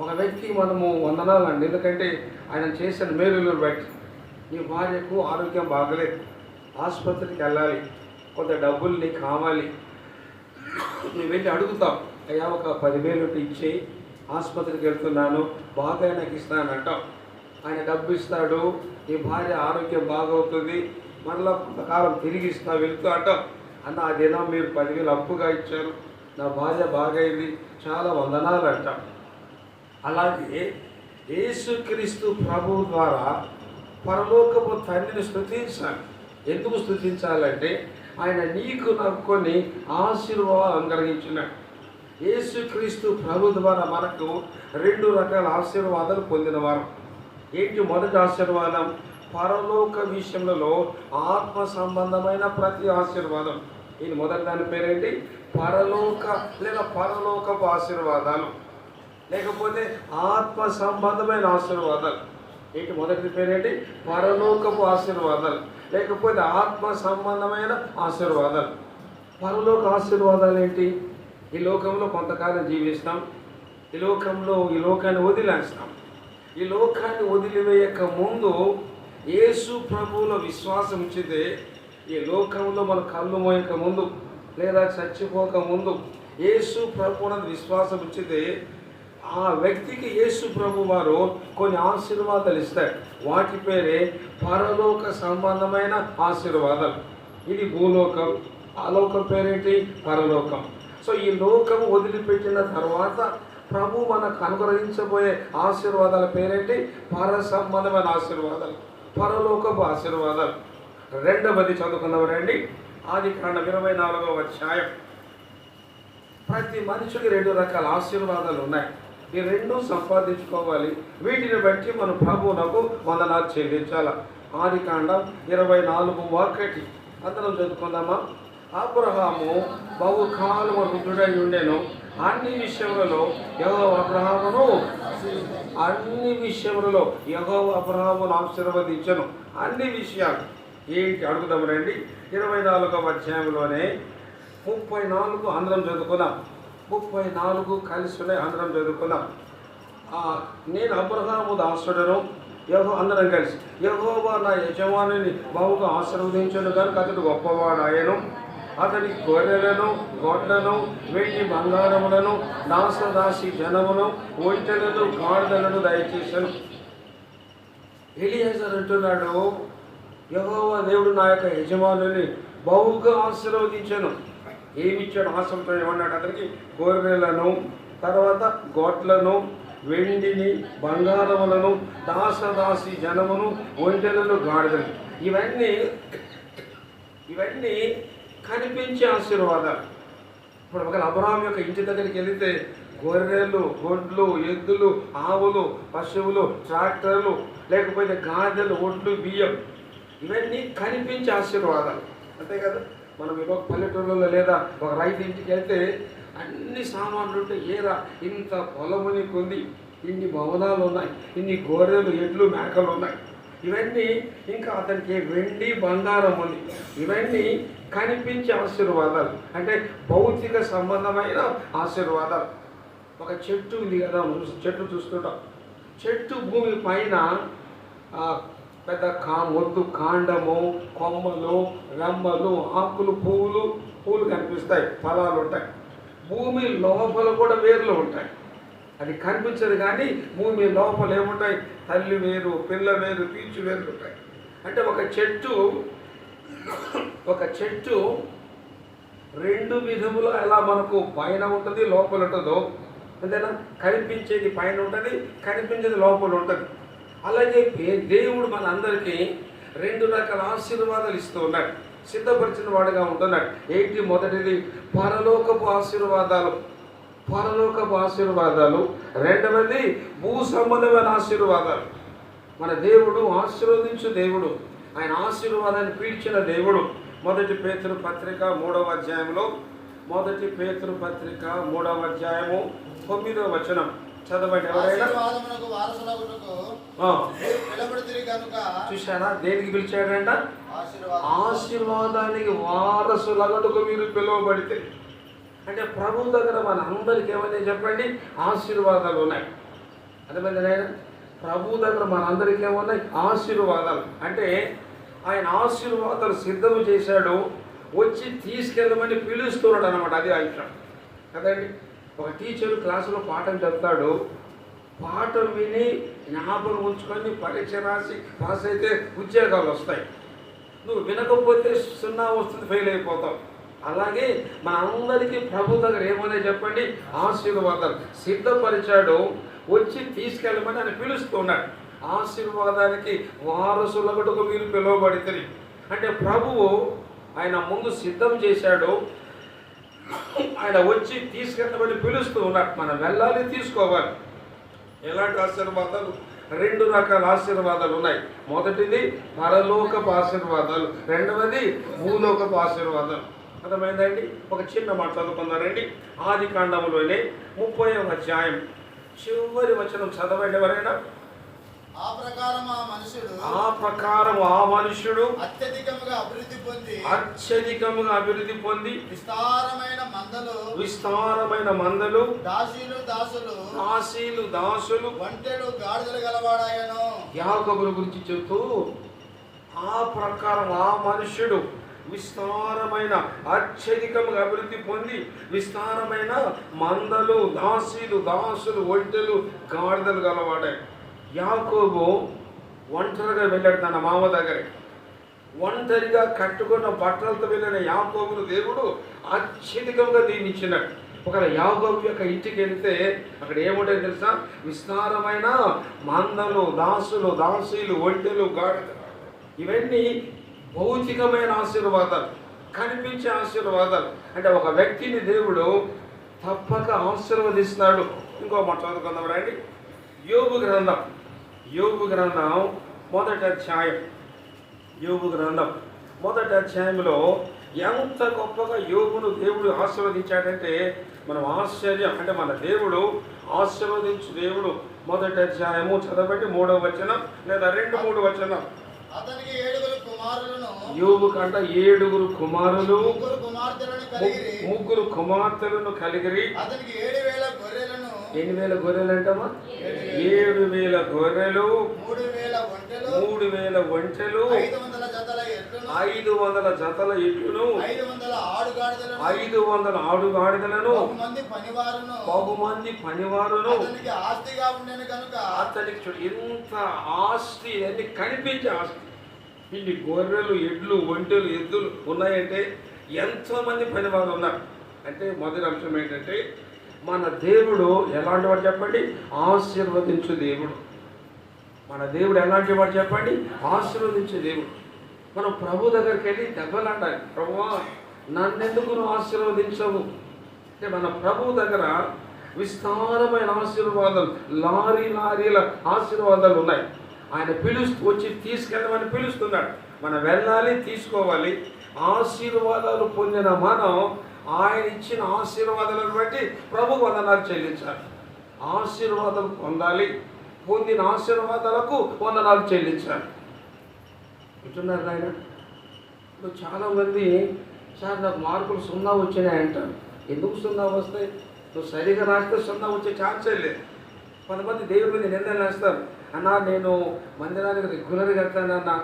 ఒక వ్యక్తికి మనము వందనాలండి, ఎందుకంటే ఆయన చేసిన మేలులను బట్టి. నీ భార్యకు ఆరోగ్యం బాగలేదు, ఆసుపత్రికి వెళ్ళాలి, కొంత డబ్బులు నీకు కావాలి, నువ్వు వెళ్ళి అడుగుతావు, అయ్యా ఒక 10,000 ఇచ్చి ఆసుపత్రికి వెళ్తున్నాను, బాగా నాకు ఇస్తానంటావు. ఆయన డబ్బు ఇస్తాడు, నీ భార్య ఆరోగ్యం బాగవుతుంది, మరలా కొంతకాలం తిరిగి ఇస్తా వెళ్తూ అంటావు. అన్న ఆ దినం మీరు 10,000 అప్పుగా ఇచ్చారు, నా భార్య బాగైంది, చాలా వందనాలు అంటాం. అలాగే యేసుక్రీస్తు ప్రభువు ద్వారా పరలోకపు తండ్రిని స్తుతించాలి. ఎందుకు స్తుతించాలంటే ఆయన నీకు నాకు కొన్ని ఆశీర్వాదాలు అనుగ్రహించినాడు. యేసుక్రీస్తు ప్రభు ద్వారా మనకు 2 రకాల ఆశీర్వాదాలు పొందినవారు. ఏంటి మొదటి ఆశీర్వాదం? పరలోక విషయంలో ఆత్మ సంబంధమైన ప్రతి ఆశీర్వాదం. ఇది మొదటి దాని పేరేంటి? పరలోకపు ఆశీర్వాదాలు, లేకపోతే ఆత్మ సంబంధమైన ఆశీర్వాదాలు. ఏంటి మొదటి పేరేంటి? పరలోకపు ఆశీర్వాదాలు, లేకపోతే ఆత్మ సంబంధమైన ఆశీర్వాదాలు. పరలోక ఆశీర్వాదాలు ఏంటి? ఈ లోకంలో కొంతకాలం జీవిస్తాం, ఈ లోకాన్ని వదిలేస్తాం. ఈ లోకాన్ని వదిలివేయక ముందు యేసు ప్రభువులో విశ్వాసం ఉంచితే, ఈ లోకంలో మన కళ్ళు మోయక ముందు లేదా చచ్చిపోక ముందు యేసు ప్రభువునందు విశ్వాసం ఉంచితే ఆ వ్యక్తికి యేసు ప్రభు వారు కొన్ని ఆశీర్వాదాలు ఇస్తారు. వాటి పేరే పరలోక సంబంధమైన ఆశీర్వాదాలు. ఇది భూలోకం, ఆ లోకం పేరేంటి? పరలోకం. సో ఈ లోకం వదిలిపెట్టిన తర్వాత ప్రభు మనకు అనుగ్రహించబోయే ఆశీర్వాదాల పేరేంటి? పర సంబంధమైన ఆశీర్వాదాలు, పరలోకపు ఆశీర్వాదాలు. రెండవది చదువుకున్నవారండి, ఆదికాండం 24వ అధ్యాయం. ప్రతి మనిషికి 2 రకాల ఆశీర్వాదాలు ఉన్నాయి. ఈ 2 సంపాదించుకోవాలి. వీటిని బట్టి మనం ప్రభువునకు వందనాలు చెల్లించాలి. ఆదికాండం 24:1 అందరం చదువుకుందామా? అబ్రహాము బహుకాలము వృద్ధుడై ఉండెను, అన్ని విషయములలో యెహోవా అబ్రహామును ఆశీర్వదించెను. అన్ని విషయాలు ఏంటి అడుగుదాం రండి. 24వ అధ్యాయంలోనే 34 అందరం చదువుకున్నాం. 34 కలిసి ఉన్నాయి, అందరం చదువుకున్నాం. నేను అబ్రహాము దాసుడను, అందరం కలిసి యెహోవా నా యజమానిని బహుగా ఆశీర్వదించను కనుక అతడు గొప్పవాడాయను. అతనికి గొర్రెలను, గొడ్లను, వెండి బంగారములను, దాసదాసి జనమును, ఒంటెలను, గాడిదలను దయచేశాను. ఎలియాజరు అంటున్నాడు, యెహోవా దేవుడు నా యొక్క యజమానుని బహుగా ఆశీర్వదించాను. ఏమిచ్చాడు? ఆశంతో ఏమన్నాడు? అతనికి గొర్రెలను, తర్వాత గొడ్లను, వెండిని, బంగారములను, దాసదాసి జనమును, ఒంటెలను, గాడిదలు. ఇవన్నీ కనిపించే ఆశీర్వాదాలు. ఇప్పుడు ఒకవేళ అబ్రహాం యొక్క ఇంటి దగ్గరికి వెళితే గొర్రెలు, గొడ్లు, ఎద్దులు, ఆవులు, పశువులు, ట్రాక్టర్లు, లేకపోతే గాదెలు, ఒడ్లు, బియ్యం, ఇవన్నీ కనిపించే ఆశీర్వాదాలు. అంతే కదా? మనం ఒక పల్లెటూళ్ళలో లేదా ఒక రైతు ఇంటికి వెళ్తే అన్ని సామాన్లు ఉంటే, ఏరా ఇంత పొలము నీకు ఉంది, ఇన్ని భవనాలు ఉన్నాయి, ఇన్ని గొర్రెలు, ఎడ్లు, మేకలు ఉన్నాయి, ఇవన్నీ ఇంకా అతనికి వెండి బంగారం ఉంది. ఇవన్నీ కనిపించే ఆశీర్వాదాలు, అంటే భౌతిక సంబంధమైన ఆశీర్వాదాలు. ఒక చెట్టు ఉంది కదా, చెట్టు చూస్తుంటాం. చెట్టు భూమి పైన పెద్ద మొద్దు, కాండము, కొమ్మలు, రెమ్మలు, ఆకులు, పువ్వులు కనిపిస్తాయి, ఫలాలు ఉంటాయి. భూమి లోపల కూడా వేర్లు ఉంటాయి. అది కనిపించదు కానీ భూమి లోపల ఏముంటాయి? తల్లి వేరు, పిల్ల వేరు, పీచు వేరు ఉంటాయి. అంటే ఒక చెట్టు ఒక చెట్టు రెండు విధములు ఎలా మనకు పైన ఉంటుంది లోపల ఉంటుందో, అంతేనా? కనిపించేది పైన ఉంటుంది, కనిపించేది లోపల ఉంటుంది. అలాగే దేవుడు మన అందరికీ రెండు రకాల ఆశీర్వాదాలు ఇస్తూ ఉన్నాడు, సిద్ధపరిచిన వాడుగా ఉంటున్నాడు. ఏంటి? మొదటిది పరలోకపు ఆశీర్వాదాలు, పరలోకపు ఆశీర్వాదాలు. రెండవది భూ సంబంధమైన ఆశీర్వాదాలు. మన దేవుడు ఆశీర్వదించు దేవుడు, ఆయన ఆశీర్వాదాన్ని పీల్చిన దేవుడు. మొదటి పేతురు పత్రిక 3వ అధ్యాయంలో, మొదటి పేతురు పత్రిక 3వ అధ్యాయము 9వ వచనం చదవండి ఎవరైనా. చూశారా? దేనికి పిలిచాడంట? ఆశీర్వాదానికి వారసులగటుకు మీరు పిలువబడితే. అంటే ప్రభు దగ్గర మన అందరికి ఏమైనా చెప్పండి, ఆశీర్వాదాలు ఉన్నాయి. అర్థమైంది నాయన? ప్రభు దగ్గర మన అందరికీ ఏమున్నాయి? ఆశీర్వాదాలు. అంటే ఆయన ఆశీర్వాదాలు సిద్ధం చేశాడు, వచ్చి తీసుకెళ్ళమని పిలుస్తున్నాడు అనమాట. అది ఆ విషయం కదండి. ఒక టీచరు క్లాసులో పాఠం చెప్తాడు, పాఠం విని జ్ఞాపకం ఉంచుకొని పరీక్ష రాసి పాస్ అయితే ఉద్యోగాలు వస్తాయి. నువ్వు వినకపోతే 0 వస్తుంది, ఫెయిల్ అయిపోతావు. అలాగే మన అందరికీ ప్రభు దగ్గర ఏమనే చెప్పండి, ఆశీర్వాదాలు సిద్ధపరిచాడు, వచ్చి తీసుకెళ్ళమని ఆయన పిలుస్తున్నాడు. ఆశీర్వాదానికి వారసులగటుకు మీరు పిలువబడితే. అంటే ప్రభువు ఆయన ముందు సిద్ధం చేశాడు, ఆయన వచ్చి తీసుకెళ్ళమని పిలుస్తూ ఉన్నాడు. మనం వెళ్ళాలి, తీసుకోవాలి. ఎలాంటి ఆశీర్వాదాలు? రెండు రకాల ఆశీర్వాదాలు ఉన్నాయి. మొదటిది పరలోకపు ఆశీర్వాదాలు, రెండవది భూలోకపు ఆశీర్వాదాలు. అర్థమైందండి? ఒక చిన్న మాట చదువుకున్నారండి. ఆది కాండంలోనే 30వ అధ్యాయం చివరి వచనం చదవండి ఎవరైనా. ఆ ప్రకారం ఆ మనుషుడు అత్యధికముగా అభివృద్ధి పొంది విస్తారమైన మందలు దాసీలు దాసులు ఒంటెలు గాడిదలు గలవాడాయను. యాకోబుల గురించి చెబుతూ, ఆ ప్రకారం ఆ మనుష్యుడు విస్తారమైన అత్యధికముగా అభివృద్ధి పొంది విస్తారమైన మందలు దాసీలు దాసులు ఒంటెలు గాడిదలు గలవాడాయి. యాకోబు ఒంటరిగా వెళ్ళాడు తన మామ దగ్గరికి. ఒంటరిగా కట్టుకున్న బట్టలతో వెళ్ళిన యాకోబును దేవుడు అత్యధికంగా దీవించినాడు. ఒకవేళ యాకోబు యొక్క ఇంటికి వెళ్తే అక్కడ ఏముంటాయో తెలుసా? విస్తారమైన మందలు దాసులు దాసీలు ఒంటెలు గాడిదలు. ఇవన్నీ భౌతికమైన ఆశీర్వాదాలు, కనిపించే ఆశీర్వాదాలు. అంటే ఒక వ్యక్తిని దేవుడు తప్పక ఆశీర్వదిస్తాడు. ఇంకో మాట చదువుకుందాం రండి. యోబు గ్రంథం మొదటి అధ్యాయంలో ఎంత గొప్పగా యోబును దేవుడు ఆశీర్వదించాడంటే మనం ఆశ్చర్యం. అంటే మన దేవుడు ఆశీర్వదించు దేవుడు. మొదటి అధ్యాయము చదవండి 3వ వచనం లేదా 2-3 వచనం. అతనికి 7 కుమారులను, యోబు కంట 7 కుమారులు, 3 కుమార్తెలను కలిగిరి. అతనికి 7,000 గొర్రెలను, ఎన్ని వేల గొర్రెలు అంటామా? 7,000 గొర్రెలు, 3,000 ఒంటెలు, 500 జతల ఎడ్లను, 500 ఆడుగాడిదలను, బహుమంది పనివారును. అతనికి ఎంత ఆస్తి, అన్ని కనిపించే ఆస్తి. ఇన్ని గొర్రెలు, ఎడ్లు, ఒంటెలు, ఎద్దులు ఉన్నాయంటే ఎంతోమంది పనివారు ఉన్నారు. అంటే మొదటి అంశం ఏంటంటే మన దేవుడు ఎలాంటి వాడు చెప్పండి? ఆశీర్వదించు దేవుడు. మన దేవుడు ఎలాంటి వాడు చెప్పండి? ఆశీర్వదించే దేవుడు. మనం ప్రభు దగ్గరికి వెళ్ళి దెబ్బలాడాలి. ప్రభువా నన్నెందుకు నువ్వు ఆశీర్వదించవు అంటే మన ప్రభు దగ్గర విస్తారమైన ఆశీర్వాదాలు, లారీల ఆశీర్వాదాలు ఉన్నాయి. ఆయన వచ్చి తీసుకెళ్ళమని పిలుస్తున్నాడు. మనం వెళ్ళాలి, తీసుకోవాలి. ఆశీర్వాదాలు పొందిన మనం ఆయన ఇచ్చిన ఆశీర్వాదాలను బట్టి ప్రభు వందనాలు చెల్లించాలి. ఆశీర్వాదాలు పొందాలి, పొందిన ఆశీర్వాదాలకు వందనాలు చెల్లించాలి. వింటున్నారు ఆయన? ఇప్పుడు చాలామంది సార్ నాకు మార్కులు 0 వచ్చినాయి అంటారు. ఎందుకు 0 వస్తాయి? నువ్వు సరిగా రాస్తే 0 వచ్చే ఛాన్సే లేదు. కొంతమంది దేవుడి మీద నిందలు వేస్తారు. అన్నా నేను మందిరానికి రెగ్యులర్గా వెళ్తానన్నా,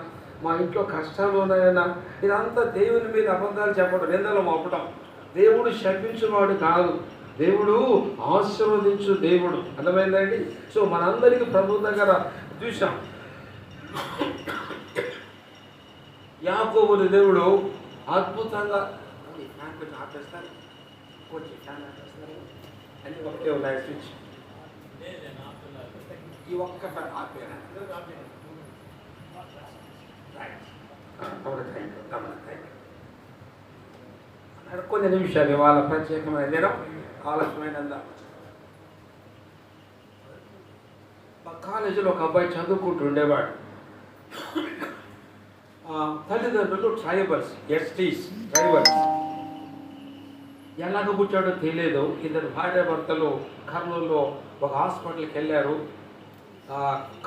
మా ఇంట్లో కష్టాలు ఉన్నాయన్నా. ఇదంతా దేవుని మీద అబద్ధాలు చెప్పడం, నిందలు మోపడం. దేవుడు శపించువాడు కాదు, దేవుడు ఆశీర్వదించు దేవుడు. అర్థమైందండి? సో మనందరికీ ప్రభు దగ్గర చూసాం యాకోబుని దేవుడు అద్భుతంగా ఫ్యాన్ కొంచెం ఆపేస్తారు, కొంచెం ఫ్యాన్ ఆపేస్తారు, అన్ని ఒకటే ఉన్నాయి స్విచ్. ఈ ఒక్క ఫ్యాన్ ఆపేరా? కొన్ని నిమిషాలు వాళ్ళ ప్రత్యేకమైన దినం ఆలస్యమైనంద. మా కాలేజీలో ఒక అబ్బాయి చదువుకుంటుండేవాడు. తల్లిదండ్రులు ట్రైబల్స్, ఎస్టీస్, ట్రైబల్స్. ఎలాగ పుట్టాడో తెలియదు. ఇద్దరు భార్య భర్తలు కర్నూలులో ఒక హాస్పిటల్కి వెళ్ళారు.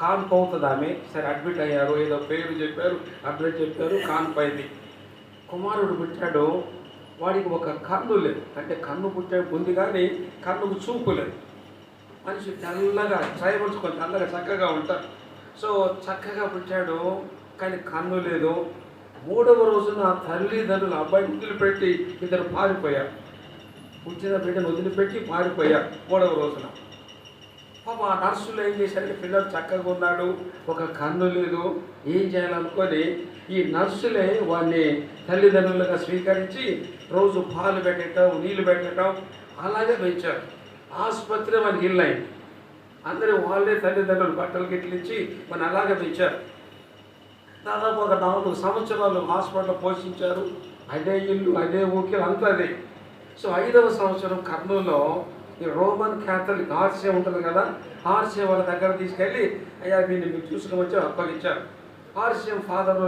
కాన్పు అవుతుంది ఆమె. సరే అడ్మిట్ అయ్యారు, ఏదో పేరు చెప్పారు, అడ్మిట్ చెప్పారు, కాన్పు అయింది. కుమారుడు పుట్టాడు. వాడికి ఒక కన్ను లేదు, అంటే కన్ను పుట్టే ఉంది కానీ కన్నుకు చూపు లేదు. మనిషి తెల్లగా, ట్రైబల్స్ కొంచెం తెల్లగా చక్కగా ఉంటారు. సో చక్కగా పుట్టాడు కానీ కన్ను లేదు. 3వ రోజున తల్లిదండ్రులు అబ్బాయిని వదిలిపెట్టి ఇద్దరు పారిపోయారు. పుట్టిన బిడ్డను వదిలిపెట్టి పారిపోయారు 3వ రోజున. పాప ఆ నర్సులు ఏం చేశారంటే పిల్లలు చక్కగా ఉన్నాడు, ఒక కన్ను లేదు, ఏం చేయాలనుకొని ఈ నర్సులే వాడిని తల్లిదండ్రులుగా స్వీకరించి రోజు పాలు పెట్టడం, నీళ్లు పెట్టడం అలాగే పెంచారు. ఆసుపత్రి మనకి ఇల్లు అయింది. అందరూ వాళ్ళే తల్లిదండ్రులు బట్టలు గిట్లించి మన అలాగే పెంచారు. దాదాపు ఒక 4 సంవత్సరాలు హాస్పిటల్లో పోషించారు. అదే ఇల్లు, అదే ఊకిలు, అంతా అదే. సో 5వ సంవత్సరం కర్నూలులో ఈ రోమన్ క్యాథలిక్ ఆర్సే ఉంటుంది కదా, ఆర్సే వాళ్ళ దగ్గర తీసుకెళ్ళి అయ్యా వీళ్ళు మీరు చూసుకోవచ్చో అప్పగించారు. ఆర్సీఎం ఫాదర్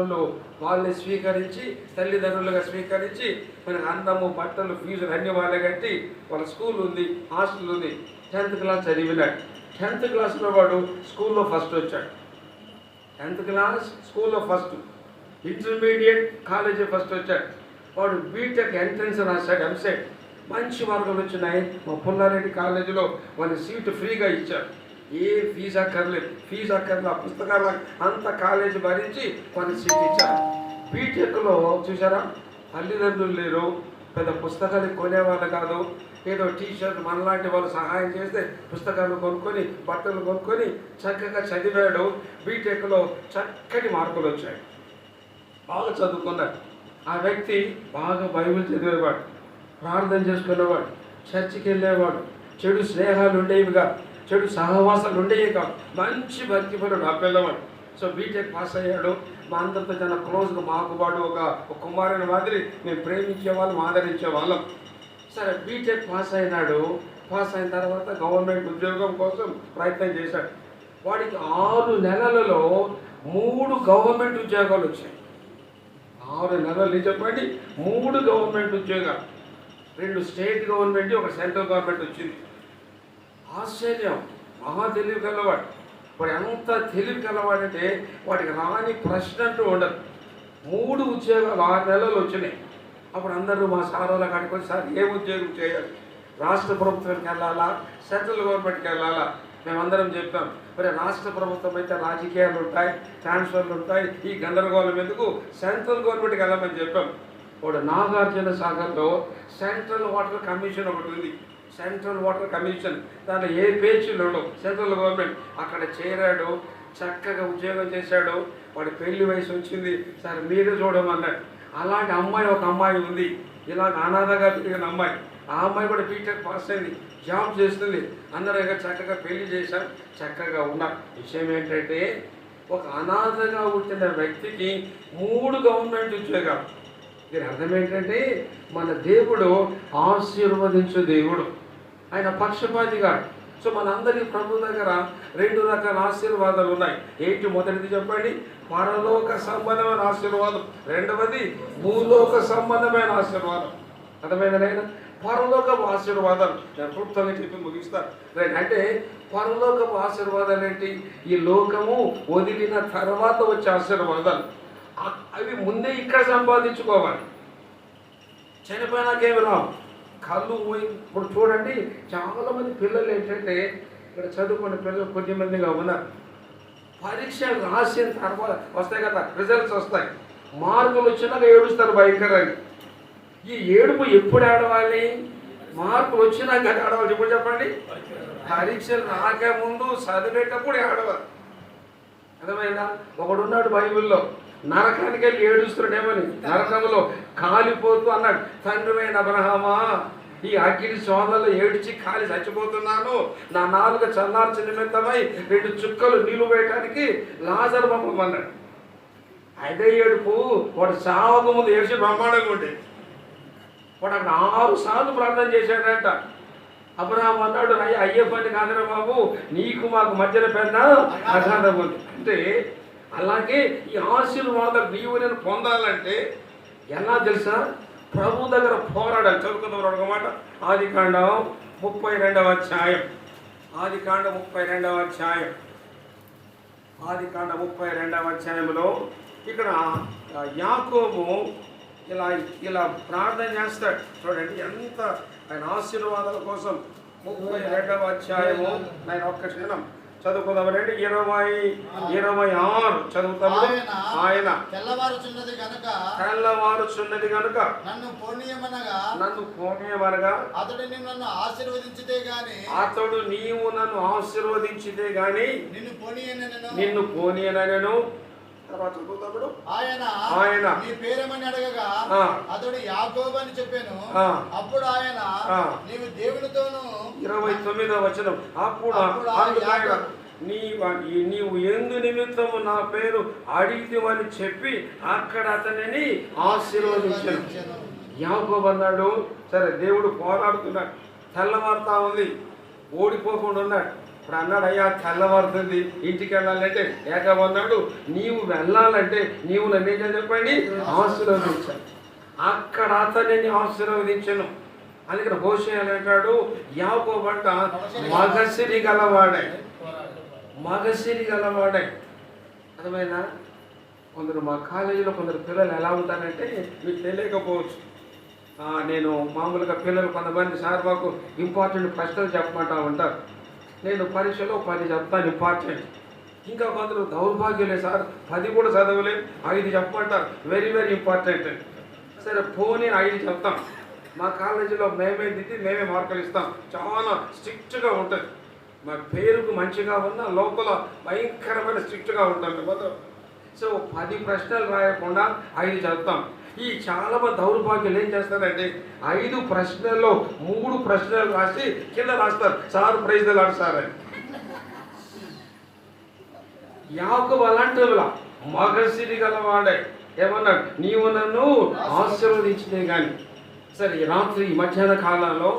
వాళ్ళని స్వీకరించి తల్లిదండ్రులుగా స్వీకరించి మనకు అన్నము, బట్టలు, ఫీజులు అన్ని వాళ్ళే కట్టి వాళ్ళ స్కూల్ ఉంది, హాస్టల్ ఉంది. 10th class చదివినాడు. 10th క్లాస్లో వాడు స్కూల్లో ఫస్ట్ వచ్చాడు. 10th క్లాస్ స్కూల్లో ఫస్ట్, ఇంటర్మీడియట్ కాలేజీ ఫస్ట్ వచ్చాడు. వాడు బీటెక్ ఎంట్రన్స్ రాశాడు, ఎంసెట్. మంచి మార్కులు వచ్చినాయి. మా పుల్లారెడ్డి కాలేజీలో వాళ్ళ సీటు ఫ్రీగా ఇచ్చారు. ఏ ఫీజు అక్కర్లేదు, ఆ పుస్తకాలు అంత కాలేజీ భరించి వాళ్ళ సీట్ ఇచ్చారు. బీటెక్లో చూసారా, తల్లిదండ్రులు లేరు, పెద్ద పుస్తకాలు కొనేవాళ్ళు కాదు. ఏదో టీషర్ట్ మనలాంటి వాళ్ళు సహాయం చేస్తే పుస్తకాలు కొనుక్కొని, బట్టలు కొనుక్కొని చక్కగా చదివాడు. బీటెక్లో చక్కటి మార్కులు వచ్చాయి, బాగా చదువుకున్నాడు. ఆ వ్యక్తి బాగా బైబిల్ చదివేవాడు, ప్రార్థన చేసుకునేవాడు, చర్చికి వెళ్ళేవాడు. చెడు స్నేహాలు ఉండేవిగా, చెడు సహవాసాలు ఉండేవి కాదు. మంచి భక్తిపరుడు ఆ పిల్లవాడు. సో బీటెక్ పాస్ అయ్యాడు. మా అందరితో చాలా క్లోజ్గా, మాకు వాడు ఒక కుమారుని మాదిరి మేము ప్రేమించేవాళ్ళం, ఆదరించేవాళ్ళం. సరే బీటెక్ పాస్ అయినాడు. పాస్ అయిన తర్వాత గవర్నమెంట్ ఉద్యోగం కోసం ప్రయత్నం చేశాడు. వాడికి 6 నెలలలో 3 గవర్నమెంట్ ఉద్యోగాలు వచ్చాయి. 6 నెలలు చెప్పండి, 3 గవర్నమెంట్ ఉద్యోగాలు. 2 స్టేట్ గవర్నమెంట్, ఒక సెంట్రల్ గవర్నమెంట్ వచ్చింది. ఆశ్చర్యం, మహా తెలివి కలవాడు. వాడు ఎంత తెలివి కలవాడంటే వాడికి రాని ప్రశ్న అంటూ ఉండదు. 3 ఉద్యోగాలు 6 నెలలు వచ్చినాయి. అప్పుడు అందరూ మా సారోల కాడికి వచ్చి, సార్ ఏ ఉద్యోగం చేయాలి, రాష్ట్ర ప్రభుత్వానికి వెళ్ళాలా, సెంట్రల్ గవర్నమెంట్కి వెళ్ళాలా? మేమందరం చెప్పాం, మరి రాష్ట్ర ప్రభుత్వం అయితే రాజకీయాలు ఉంటాయి, ట్రాన్స్ఫర్లు ఉంటాయి, ఈ గందరగోళం ఎందుకు, సెంట్రల్ గవర్నమెంట్కి వెళ్ళమని చెప్పాం. వాడు నాగార్జున సాగర్లో సెంట్రల్ వాటర్ కమిషన్ ఒకటి ఉంది, సెంట్రల్ వాటర్ కమిషన్. దాంట్లో ఏ పేచీలు ఉండవు, సెంట్రల్ గవర్నమెంట్. అక్కడ చేరాడు, చక్కగా ఉద్యోగం చేశాడు. వాడి పెళ్లి వయసు వచ్చింది. సార్ మీరే చూడమన్నాడు. అలాంటి అమ్మాయి, ఒక అమ్మాయి ఉంది, ఇలాగ అనాథగా తిరిగిన అమ్మాయి. ఆ అమ్మాయి కూడా బీటెక్ పాస్ అయింది, జాబ్ చేస్తుంది. అందరూ చక్కగా పెళ్లి చేశాం, చక్కగా ఉన్నారు. విషయం ఏంటంటే ఒక అనాథగా పుట్టిన వ్యక్తికి 3 గవర్నమెంట్ ఉద్యోగాలు. దీని అర్థం ఏంటంటే మన దేవుడు ఆశీర్వదించు దేవుడు, ఆయన పక్షపాతిగా. సో మనందరి ప్రభు దగ్గర 2 రకాల ఆశీర్వాదాలు ఉన్నాయి. ఏంటి? మొదటిది చెప్పండి, పరలోక సంబంధమైన ఆశీర్వాదం. రెండవది భూలోక సంబంధమైన ఆశీర్వాదం. అర్థమైందనైనా? పరలోకపు ఆశీర్వాదాలు నేను క్లుప్తంగా చెప్పి ముగిస్తాను. అంటే పరలోకపు ఆశీర్వాదాలు ఏంటి? ఈ లోకము వదిలిన తర్వాత వచ్చే ఆశీర్వాదాలు. అవి ముందే ఇక్కడ సంపాదించుకోవాలి, చనిపోయినాకేమి రావు. కళ్ళు ఇప్పుడు చూడండి, చాలామంది పిల్లలు ఏంటంటే ఇక్కడ చదువుకునే పిల్లలు కొద్దిమందిగా ఉన్నారు. పరీక్షలు రాసిన తర్వాత వస్తాయి కదా, రిజల్ట్స్ వస్తాయి, మార్కులు వచ్చినాక ఏడుస్తారు భయంకరంగా. ఈ ఏడుపు ఎప్పుడు ఆడవాలి? మార్కులు వచ్చినాక ఆడవాలి. ఇప్పుడు చెప్పండి, పరీక్షలు రాకే ముందు చదివేటప్పుడు ఆడవాలి. అర్థమైందా? ఒకడున్నాడు బైబిల్లో, నరకానికి వెళ్ళి ఏడుస్తున్నాడేమని, నరకంలో కాలిపోతూ అన్నాడు, తండ్రివైన అబ్రహామా, ఈ అగ్ని శోధనలో ఏడ్చి కాలి చచ్చిపోతున్నాను, నా నాలుక చల్లార్చిన నిమిత్తమై 2 చుక్కలు నీళ్లు వేయటానికి లాజరు పంపమన్నాడు. అదే ఏడుపు వాడు చావక ముందు ఏడ్చి బ్రహ్మాండంగా ఉండేది. వాడు అక్కడ 6 సార్లు ప్రార్థన చేశాడంట. అబ్రహాం అన్నాడు, అయ్యే పని కాదురా బాబు, నీకు మాకు మధ్యన పెద్ద అగాధం ఉంది. అంటే అలాగే ఈ ఆశీర్వాదాలు నీవు నేను పొందాలంటే ఎలా తెలుసా, ప్రభు దగ్గర పోరాడాలి. చదువుకుందాం ఒక మాట. ఆదికాండం 32వ అధ్యాయం. ఆదికాండం 32వ అధ్యాయం. ఆదికాండం 32వ అధ్యాయంలో ఇక్కడ యాకోబు ఇలా ప్రార్థన చేస్తాడు. చూడండి ఎంత ఆయన ఆశీర్వాదాల కోసం. 32వ అధ్యాయము నేను ఒక్క క్షణం చదువుకుందాం రండి. 26 చదువుతాము. ఆయన తెల్లవారుచున్నది కనుక నన్ను పోనీయమనగా అతడు నన్ను ఆశీర్వదించితే గాని నీవు నన్ను ఆశీర్వదించితే గాని నిన్ను పోనీయనను. ఆయన నీ పేరేమని అడగగా అతడు యాకోబు అని చెప్పాను. అప్పుడు ఆయన నీవు దేవునితోను 29వ వచనం. అప్పుడు నీవు ఎందు నిమిత్తము నా పేరు అడిగితేవని చెప్పి అక్కడ అతనిని ఆశీర్వదించాను. యాకోబు అన్నాడు, సరే దేవుడు పోరాడుతున్నాడు, తెల్లవారుతా ఉంది, ఓడిపోకుండా ఉన్నాడు. ఇప్పుడు అన్నాడు, అయ్యా తెల్లవారుతుంది, ఇంటికి వెళ్ళాలంటే. యాకోబు అన్నాడు, నీవు వెళ్ళాలంటే నీవు నన్ను ఏం చెప్పండి ఆశీర్వదించాను. అక్కడ అతనిని ఆశీర్వదించను. అందుకని హోషేయ అంటాడు, యాకోబు అంట మగసిరి గలవాడే. అర్థమైనా? కొందరు మా కాలేజీలో కొందరు పిల్లలు ఎలా ఉంటారంటే మీకు తెలియకపోవచ్చు. నేను మామూలుగా పిల్లలు కొంతమంది సార్ మాకు ఇంపార్టెంట్ ప్రశ్నలు చెప్పమంటా ఉంటారు. నేను పరీక్షలో 10 చెప్తాను ఇంపార్టెంట్. ఇంకా కొందరు దౌర్భాగ్యులే సార్, 10 కూడా చదవలేదు, 5 చెప్పమంటారు వెరీ వెరీ ఇంపార్టెంట్. సరే పోనీ 5 చెప్తాం. మా కాలేజీలో మేమే దిద్ది మేమే మార్కులు ఇస్తాం. చాలా స్ట్రిక్ట్గా ఉంటుంది. మా పేరుకు మంచిగా ఉన్న లోపల భయంకరమైన స్ట్రిక్ట్గా ఉంటుంది మొత్తం. సో 10 ప్రశ్నలు రాయకుండా 5 చదువుతాం. ఈ చాలా మంది దౌర్భాగ్యులు ఏం చేస్తారంటే 5 ప్రశ్నల్లో 3 ప్రశ్నలు రాసి కింద రాస్తారు, సార్ ప్రైజ్ లాడు సార్ అని. యాకోబు అలాంటి మగసిరి గలవాడే. ఏమన్నాడు, నీవు నన్ను ఆశీర్వదించినే కానీ. సరే ఈ రాత్రి ఈ మధ్యాహ్న కాలంలో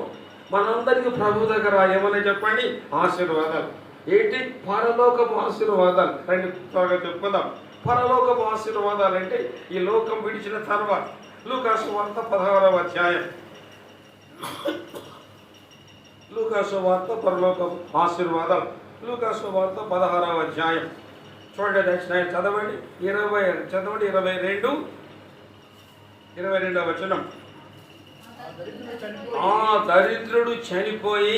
మనందరికీ ప్రభు దగ్గర ఏమన్నా చెప్పండి ఆశీర్వాదాలు. ఏంటి? పరలోకపు ఆశీర్వాదాలు. రండి త్వరగా చెప్పుకుందాం. పరలోకపు ఆశీర్వాదాలు అంటే ఈ లోకం విడిచిన తర్వాత. లూకాసు వార్త 16వ అధ్యాయం. లూకాసు వార్త పరలోకపు ఆశీర్వాదాలు. లూకాసు వార్త 16వ అధ్యాయం చూడండి. దక్షిణ చదవండి. 22వ వచనం. ఆ దరిద్రుడు చనిపోయి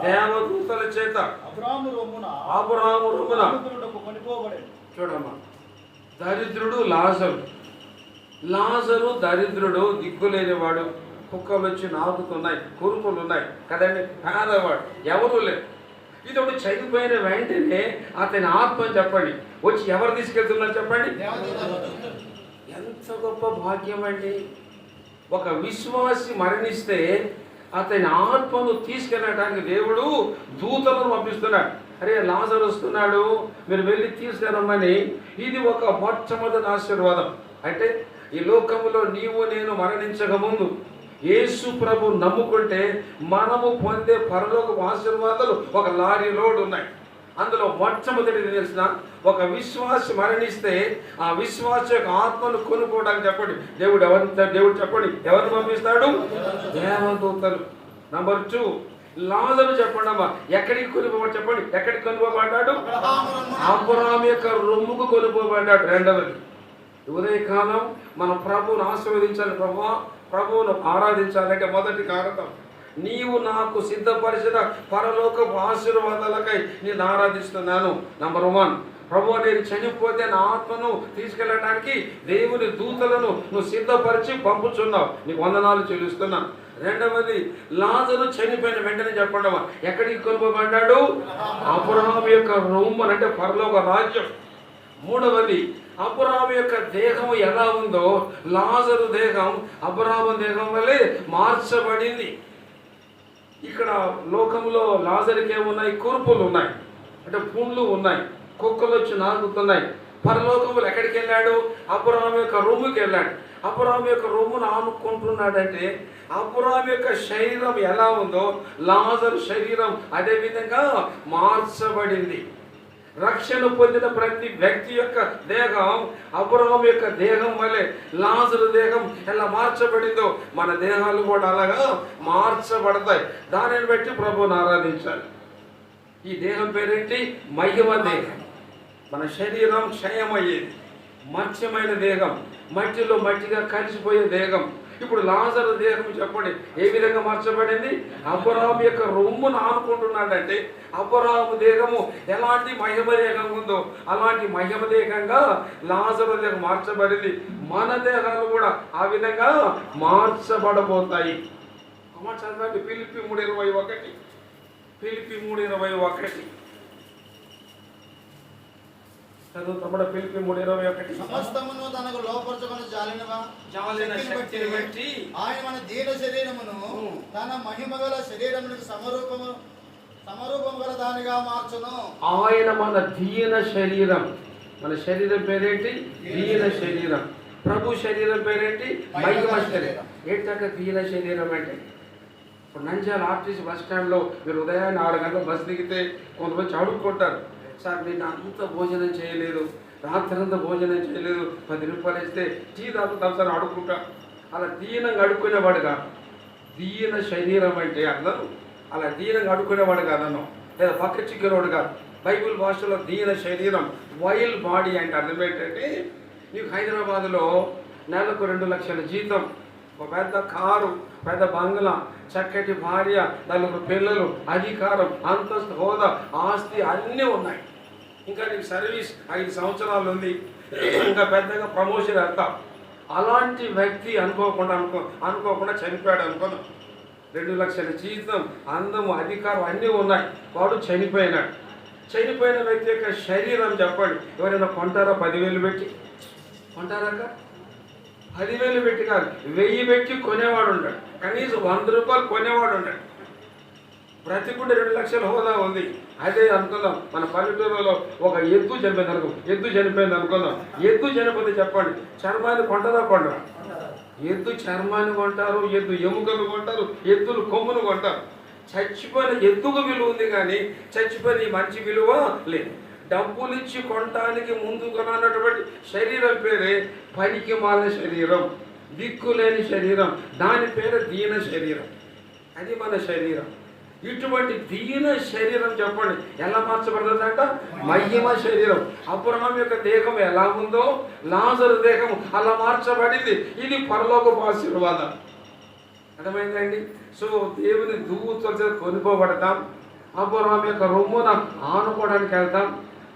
దేవదూతల చేత అబ్రాహాము రొమ్మున చూడమ్మా. దరిద్రుడు లాజరు దరిద్రుడు, దిక్కులేనివాడు, కుక్కలు వచ్చి నాకుతున్నాయి, కురుపులు ఉన్నాయి కదండి, పేదవాడు, ఎవరు లేరు. ఇతడు చనిపోయిన వెంటనే అతని ఆత్మ చెప్పండి వచ్చి ఎవరు తీసుకెళ్తున్నారు చెప్పండి. ఎంత గొప్ప భాగ్యం అండి. ఒక విశ్వాసి మరణిస్తే అతని ఆత్మను తీసుకెళ్ళడానికి దేవుడు దూతలను పంపిస్తున్నాడు. అరే లాజరు వస్తున్నాడు, మీరు వెళ్ళి తీసుకెళ్ళమని. ఇది ఒక మొట్టమొదటి ఆశీర్వాదం. అంటే ఈ లోకంలో నీవు నేను మరణించక ముందు యేసు ప్రభు నమ్ముకుంటే మనము పొందే పరలోక ఆశీర్వాదాలు ఒక లారీ లోడ్ ఉన్నాయి. అందులో మొట్టమొదటిది తెలిసిన, ఒక విశ్వాసి మరణిస్తే ఆ విశ్వాస యొక్క ఆత్మను కొనుక్కోవడానికి చెప్పండి దేవుడు చెప్పండి ఎవరిని పంపిస్తాడు? దేవదూతలు. నంబర్ 2 లాజరు చెప్పండి అమ్మా, ఎక్కడికి కొనుక్కోబడి చెప్పండి, ఎక్కడికి కొనుక్కోబడ్డాడు? అబ్రాహాము యొక్క రొమ్ముకు కొనుక్కోబడ్డాడు. రెండవది, ఉదయకాలం మనం ప్రభువును ఆశీర్వదించాలి, ప్రభువును ఆరాధించాలంటే మొదటి కారణం నీవు నాకు సిద్ధపరిచిన పరలోక ఆశీర్వాదాలకై నేను ఆరాధిస్తున్నాను. నంబర్ 1, ప్రభు నేను చనిపోతే నా ఆత్మను తీసుకెళ్ళడానికి దేవుని దూతలను నువ్వు సిద్ధపరిచి పంపుచున్నావు, నీకు వందనాలు చెల్లిస్తున్నాను. రెండవది, లాజరు చనిపోయిన వెంటనే చెప్పండి ఎక్కడికి కొనుక్కోబడ్డాడు? అబ్రహాము యొక్క రొమ్ము అంటే పరలోక రాజ్యం. మూడవది అబ్రాహాము యొక్క దేహం ఎలా ఉందో లాజరు దేహం అబ్రాహాము దేహం వల్లే మార్చబడింది. ఇక్కడ లోకంలో లాజరుకి ఏమున్నాయి? కురుపులు ఉన్నాయి, అంటే పుండ్లు ఉన్నాయి, కుక్కలు వచ్చి నాకుతున్నాయి. పరలోకములు ఎక్కడికి వెళ్ళాడు? అబ్రాహాము యొక్క రొమ్ముకి వెళ్ళాడు. అబ్రాహాము యొక్క రొమ్మును ఆనుకుంటున్నాడంటే అబ్రాహాము యొక్క శరీరం ఎలా ఉందో లాజరు శరీరం అదే విధంగా మార్చబడింది. రక్షణ పొందిన ప్రతి వ్యక్తి యొక్క దేహం అబ్రాహాము యొక్క దేహం వల్లే లాజరు దేహం ఎలా మార్చబడిందో మన దేహాలు కూడా అలాగా మార్చబడతాయి. దానిని బట్టి ప్రభువుని ఆరాధించాలి. ఈ దేహం పేరేంటి? మహిమ దేహం. మన శరీరం క్షయమయ్యేది, మత్స్యమైన దేహం, మట్టిలో మట్టిగా కలిసిపోయే దేహం. ఇప్పుడు లాజరు దేహం చెప్పండి ఏ విధంగా మార్చబడింది? అబ్రాహాము యొక్క రొమ్మును ఆనుకుంటున్నాడంటే అబ్రాహాము దేహము ఎలాంటి మహిమ దేహం ఉందో అలాంటి మహిమ దేహంగా లాజరు దేహం మార్చబడింది. మన దేహాలు కూడా ఆ విధంగా మార్చబడబోతాయి. అమ్మ చదవండి ఫిలిప్పీ 3:21. ఫిలిప్పీ 3:21 చదువు తమ్ముడు. ఫిలిప్పీ 3:21. సమస్తమును తనకు లోపరచుకొని జాలిన శక్తిని బట్టి ఆయన మన దీన శరీరమును తన మహిమ గల శరీరమునికి సమరూపము గల దానిగా మార్చును. ఆయన మన దీన శరీరం. మన శరీరం పేరేంటి? దీన శరీరం. ప్రభు శరీరం పేరేంటి? మహిమ శరీరం. ఏంటంటే దీన శరీరం అంటే ఇప్పుడు నంద్యాల ఆర్టీసీ బస్ స్టాండ్లో మీరు ఉదయాన్నే 6 గంటల బస్ దిగితే కొంతమంది అడుక్కుంటారు, సార్ నేను అంత భోజనం చేయలేదు, రాత్రంతా భోజనం చేయలేదు, 10 రూపాయలు ఇస్తే టీ తాగుతాం సార్ అడుక్కుంటా. అలా దీనంగా అడుక్కునేవాడుగా దీన శరీరం అంటే అర్థం. అలా దీనంగా అడుక్కునేవాడు కాదన్నాం, లేదా పక్క చిక్కినవాడు కాదు. బైబిల్ భాషలో దీన శరీరం, వైల్డ్ బాడీ అంటే అర్థం ఏంటంటే నీకు హైదరాబాద్లో నెలకు 2 లక్షల జీతం, ఒక పెద్ద కారు, పెద్ద బంగ్లా, చక్కటి భార్య, 4 పిల్లలు, అధికారం, అంతస్తు, హోదా, ఆస్తి అన్నీ ఉన్నాయి. ఇంకా నీకు సర్వీస్ 5 సంవత్సరాలు ఉంది, ఇంకా పెద్దగా ప్రమోషన్ వెళ్తాం. అలాంటి వ్యక్తి అనుకోకుండా చనిపోయాడు అనుకున్నాం. 2 లక్షల జీతం, అందము, అధికారం అన్నీ ఉన్నాయి, వాడు చనిపోయినాడు. చనిపోయిన వ్యక్తి యొక్క శరీరం చెప్పండి ఎవరైనా కొంటారా? 10,000 పెట్టి కొంటారాక? 10,000 పెట్టి కాదు, 1000 పెట్టి కొనేవాడు ఉన్నాడు. కనీసం 100 రూపాయలు కొనేవాడు ఉన్నాడు. బ్రతికుంటే 2 లక్షల హోదా ఉంది. అదే అనుకుందాం మన పల్లెటూరులో ఒక ఎద్దు చనిపోయింది అనుకుందాం. ఎద్దు చనిపోతే చెప్పండి చర్మాన్ని కొంటారా? కొండరా? ఎద్దు చర్మాన్ని కొంటారు, ఎద్దు ఎముకలు కొంటారు, ఎద్దులు కొమ్మును కొంటారు. చచ్చిపోయిన ఎద్దుకు విలువ ఉంది కానీ చచ్చిపోయిన ఈ మంచి విలువ లేదు. డబ్బులు ఇచ్చి కొనటానికి ముందుకు రానటువంటి శరీరం పేరే పనికి మాలిన శరీరం, దిక్కులేని శరీరం. దాని పేరు దీన శరీరం. అది మన శరీరం. ఇటువంటి దీన శరీరం చెప్పండి ఎలా మార్చబడుతుందంట? మహిమ శరీరం. అబ్రహాము యొక్క దేహం ఎలా ఉందో లాజరు దేహం అలా మార్చబడింది. ఇది పరలోకపు ఆశీర్వాదం. అర్థమైందండి? సో దేవుని దూతలతో కొనుక్కోబడతాం. అబ్రహాము యొక్క రొమ్మున ఆనుకోవడానికి వెళ్తాం.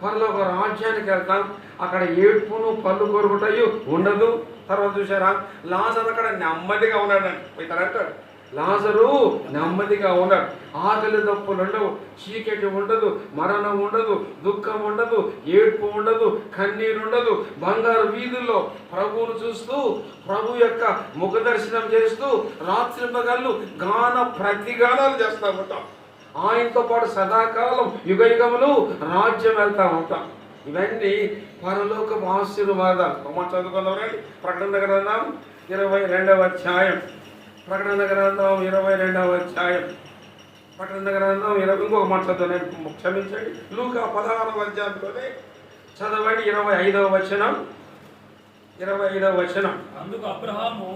పరలోక రాజ్యానికి వెళ్తాం. అక్కడ ఏడ్పును పళ్ళు కొరుకుటయు ఉండదు. తర్వాత చూసారా లాజరు అక్కడ నెమ్మదిగా ఉన్నాడని పోతారంటాడు. లాజరు నెమ్మదిగా ఉన్నాడు. ఆకలి దప్పులు ఉండవు, చీకటి ఉండదు, మరణం ఉండదు, దుఃఖం ఉండదు, ఏడ్పు ఉండదు, కన్నీరు ఉండదు. బంగారు వీధుల్లో ప్రభువును చూస్తూ ప్రభు యొక్క ముఖ దర్శనం చేస్తూ రాత్రి పగళ్ళు గాన ప్రతిగానాలు చేస్తూ ఉంటాం. ఆయనతో పాటు సదాకాలం యుగయుగములు రాజ్యం వెళ్తూ ఉంటాం. ఇవన్నీ పరలోక ఆశీర్వాదాలు. చదువుకుందాం రండి. ప్రకటన గ్రంథం 22వ అధ్యాయం. ప్రకటన గ్రంథం 22వ అధ్యాయం. ప్రకటన గ్రంథం ఇంకొక మాట చదువు, క్షమించండి. లూకా 16వ అధ్యాయంలోనే చదవండి 25వ వచనం. 25వ వచనం. అందుకు అబ్రహాము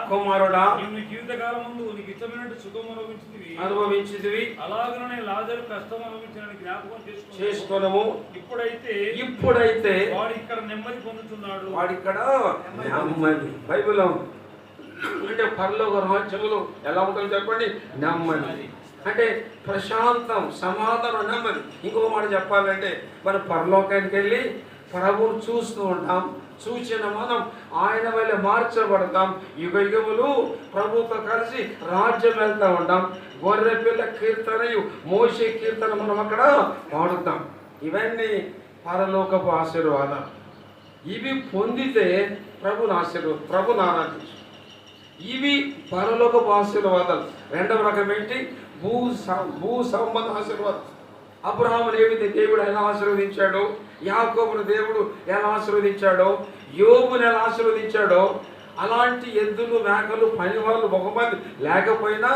కుమారుడా నిన్ను జీవితకాలమందు నీకు ఇష్టమైనట్టు సుఖం అనుభవించితివి, అలాగనే లాజరు కష్టం అనుభవించడానికి జ్ఞాపకం చేసుకొనుము. ఇప్పుడైతే వాడు ఇక్కడ నెమ్మది పొందుతున్నాడు. వాడిక్కడ నెమ్మది. బైబిల్లో అంటే పరలోక రాజ్యంలో ఎలా ఉంటుందో చెప్పండి? నెమ్మది అంటే ప్రశాంతం, సమాధానం, నెమ్మది. ఇంకొక మాట చెప్పాలంటే మనం పరలోకానికి వెళ్ళి ప్రభువును చూస్తూ ఉంటాం. చూసిన మనం ఆయన వల్ల మార్చబడతాం. యుగయుగములు ప్రభుతో కలిసి రాజ్యం వెళ్తూ ఉంటాం. గొర్రె పిల్ల కీర్తనయు మోషే కీర్తన మనం అక్కడ పాడుతాం. ఇవన్నీ పరలోకపు ఆశీర్వాదాలు. ఇవి పొందితే ప్రభుని ఆరాధించు. ఇవి పరలోకపు ఆశీర్వాదాలు. రెండవ రకం ఏంటి? భూ సంబంధ ఆశీర్వాదం. అబ్రహామును ఏ విధంగా దేవుడు ఎలా ఆశీర్వదించాడో, యాకోబును దేవుడు ఎలా ఆశీర్వదించాడో, యోబును ఎలా ఆశీర్వదించాడో, అలాంటి ఎద్దులు, మేకలు, పనివాళ్ళు బహుమంది లేకపోయినా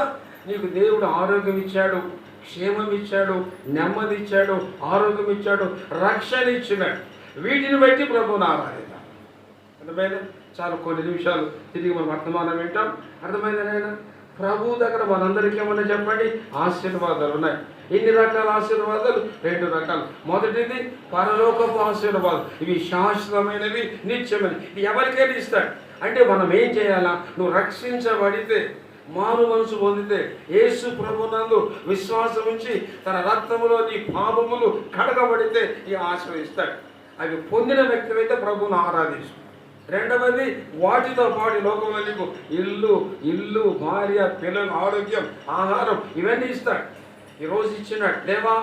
నీకు దేవుడు ఆరోగ్యం ఇచ్చాడు, క్షేమం ఇచ్చాడు, నెమ్మది ఇచ్చాడు, ఆరోగ్యం ఇచ్చాడు, రక్షణ ఇచ్చినాడు. వీటిని బట్టి ప్రభువుని ఆరాధిద్దాం. అర్థమైందా? చాలా కొన్ని నిమిషాలు తిరిగి మనం వర్తమానం వింటాం. అర్థమైందా నాయన? ప్రభు దగ్గర మనందరికీ ఏమన్నా చెప్పండి, ఆశీర్వాదాలు ఉన్నాయి. ఎన్ని రకాల ఆశీర్వాదాలు? 2 రకాలు. మొదటిది పరలోకపు ఆశీర్వాదం. ఇవి శాశ్వతమైనవి, నిత్యమైనవి. ఇది ఎవరికైనా ఇస్తాడు. అంటే మనం ఏం చేయాలా? నువ్వు రక్షించబడితే, మారు మనసు పొందితే, యేసు ప్రభునందు విశ్వాసం ఉంచి తన రక్తములో నీ పాపములు కడగబడితే ఈ ఆశీర్వదిస్తాడు. అవి పొందిన వ్యక్తి అయితే ప్రభువును ఆరాధిస్తాడు. రెండవది, వాటితో పాటు లోకంలో నీకు ఇల్లు, భార్య, పిల్లలు, ఆరోగ్యం, ఆహారం ఇవన్నీ ఇస్తాడు. ఈరోజు ఇచ్చిన దేవా,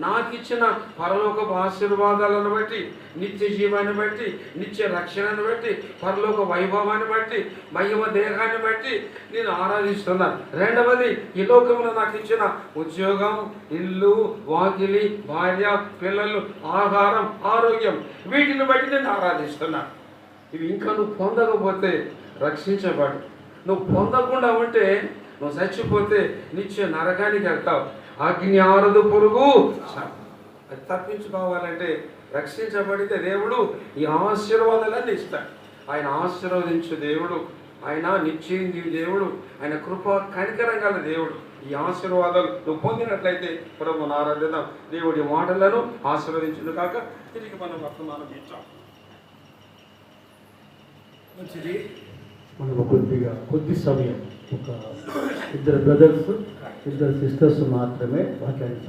నాకు ఇచ్చిన పరలోక ఆశీర్వాదాలను బట్టి, నిత్య జీవాన్ని బట్టి, నిత్య రక్షణను బట్టి, పరలోక వైభవాన్ని బట్టి, మహిమ దేహాన్ని బట్టి నేను ఆరాధిస్తున్నాను. రెండవది, ఈ లోకంలో నాకు ఇచ్చిన ఉద్యోగం, ఇల్లు, వాకిలి, భార్య, పిల్లలు, ఆహారం, ఆరోగ్యం వీటిని బట్టి నేను ఆరాధిస్తున్నాను. ఇవి ఇంకా నువ్వు పొందకపోతే రక్షించబడు. నువ్వు పొందకుండా ఉంటే, నువ్వు చచ్చిపోతే నిత్య నరకానికి వెళ్తావు. అగ్ని ఆరదు, పురుగు. అది తప్పించుకోవాలంటే రక్షించబడితే దేవుడు ఈ ఆశీర్వాదాలన్నీ ఇస్తాడు. ఆయన ఆశీర్వదించు దేవుడు, ఆయన నిశ్చయించు దేవుడు, ఆయన కృప కనికరం గల దేవుడు. ఈ ఆశీర్వాదాలు నువ్వు పొందినట్లయితే ప్రభువుని ఆరాధిద్దాం. దేవుడి మాటలను ఆశీర్వదించును కాక. తిరిగి మనం వర్తమానం ఇచ్చాం. మంచిది. మనం కొద్ది సమయం, ఒక 2 బ్రదర్స్ 2 సిస్టర్స్ మాత్రమే వాక్యాన్ని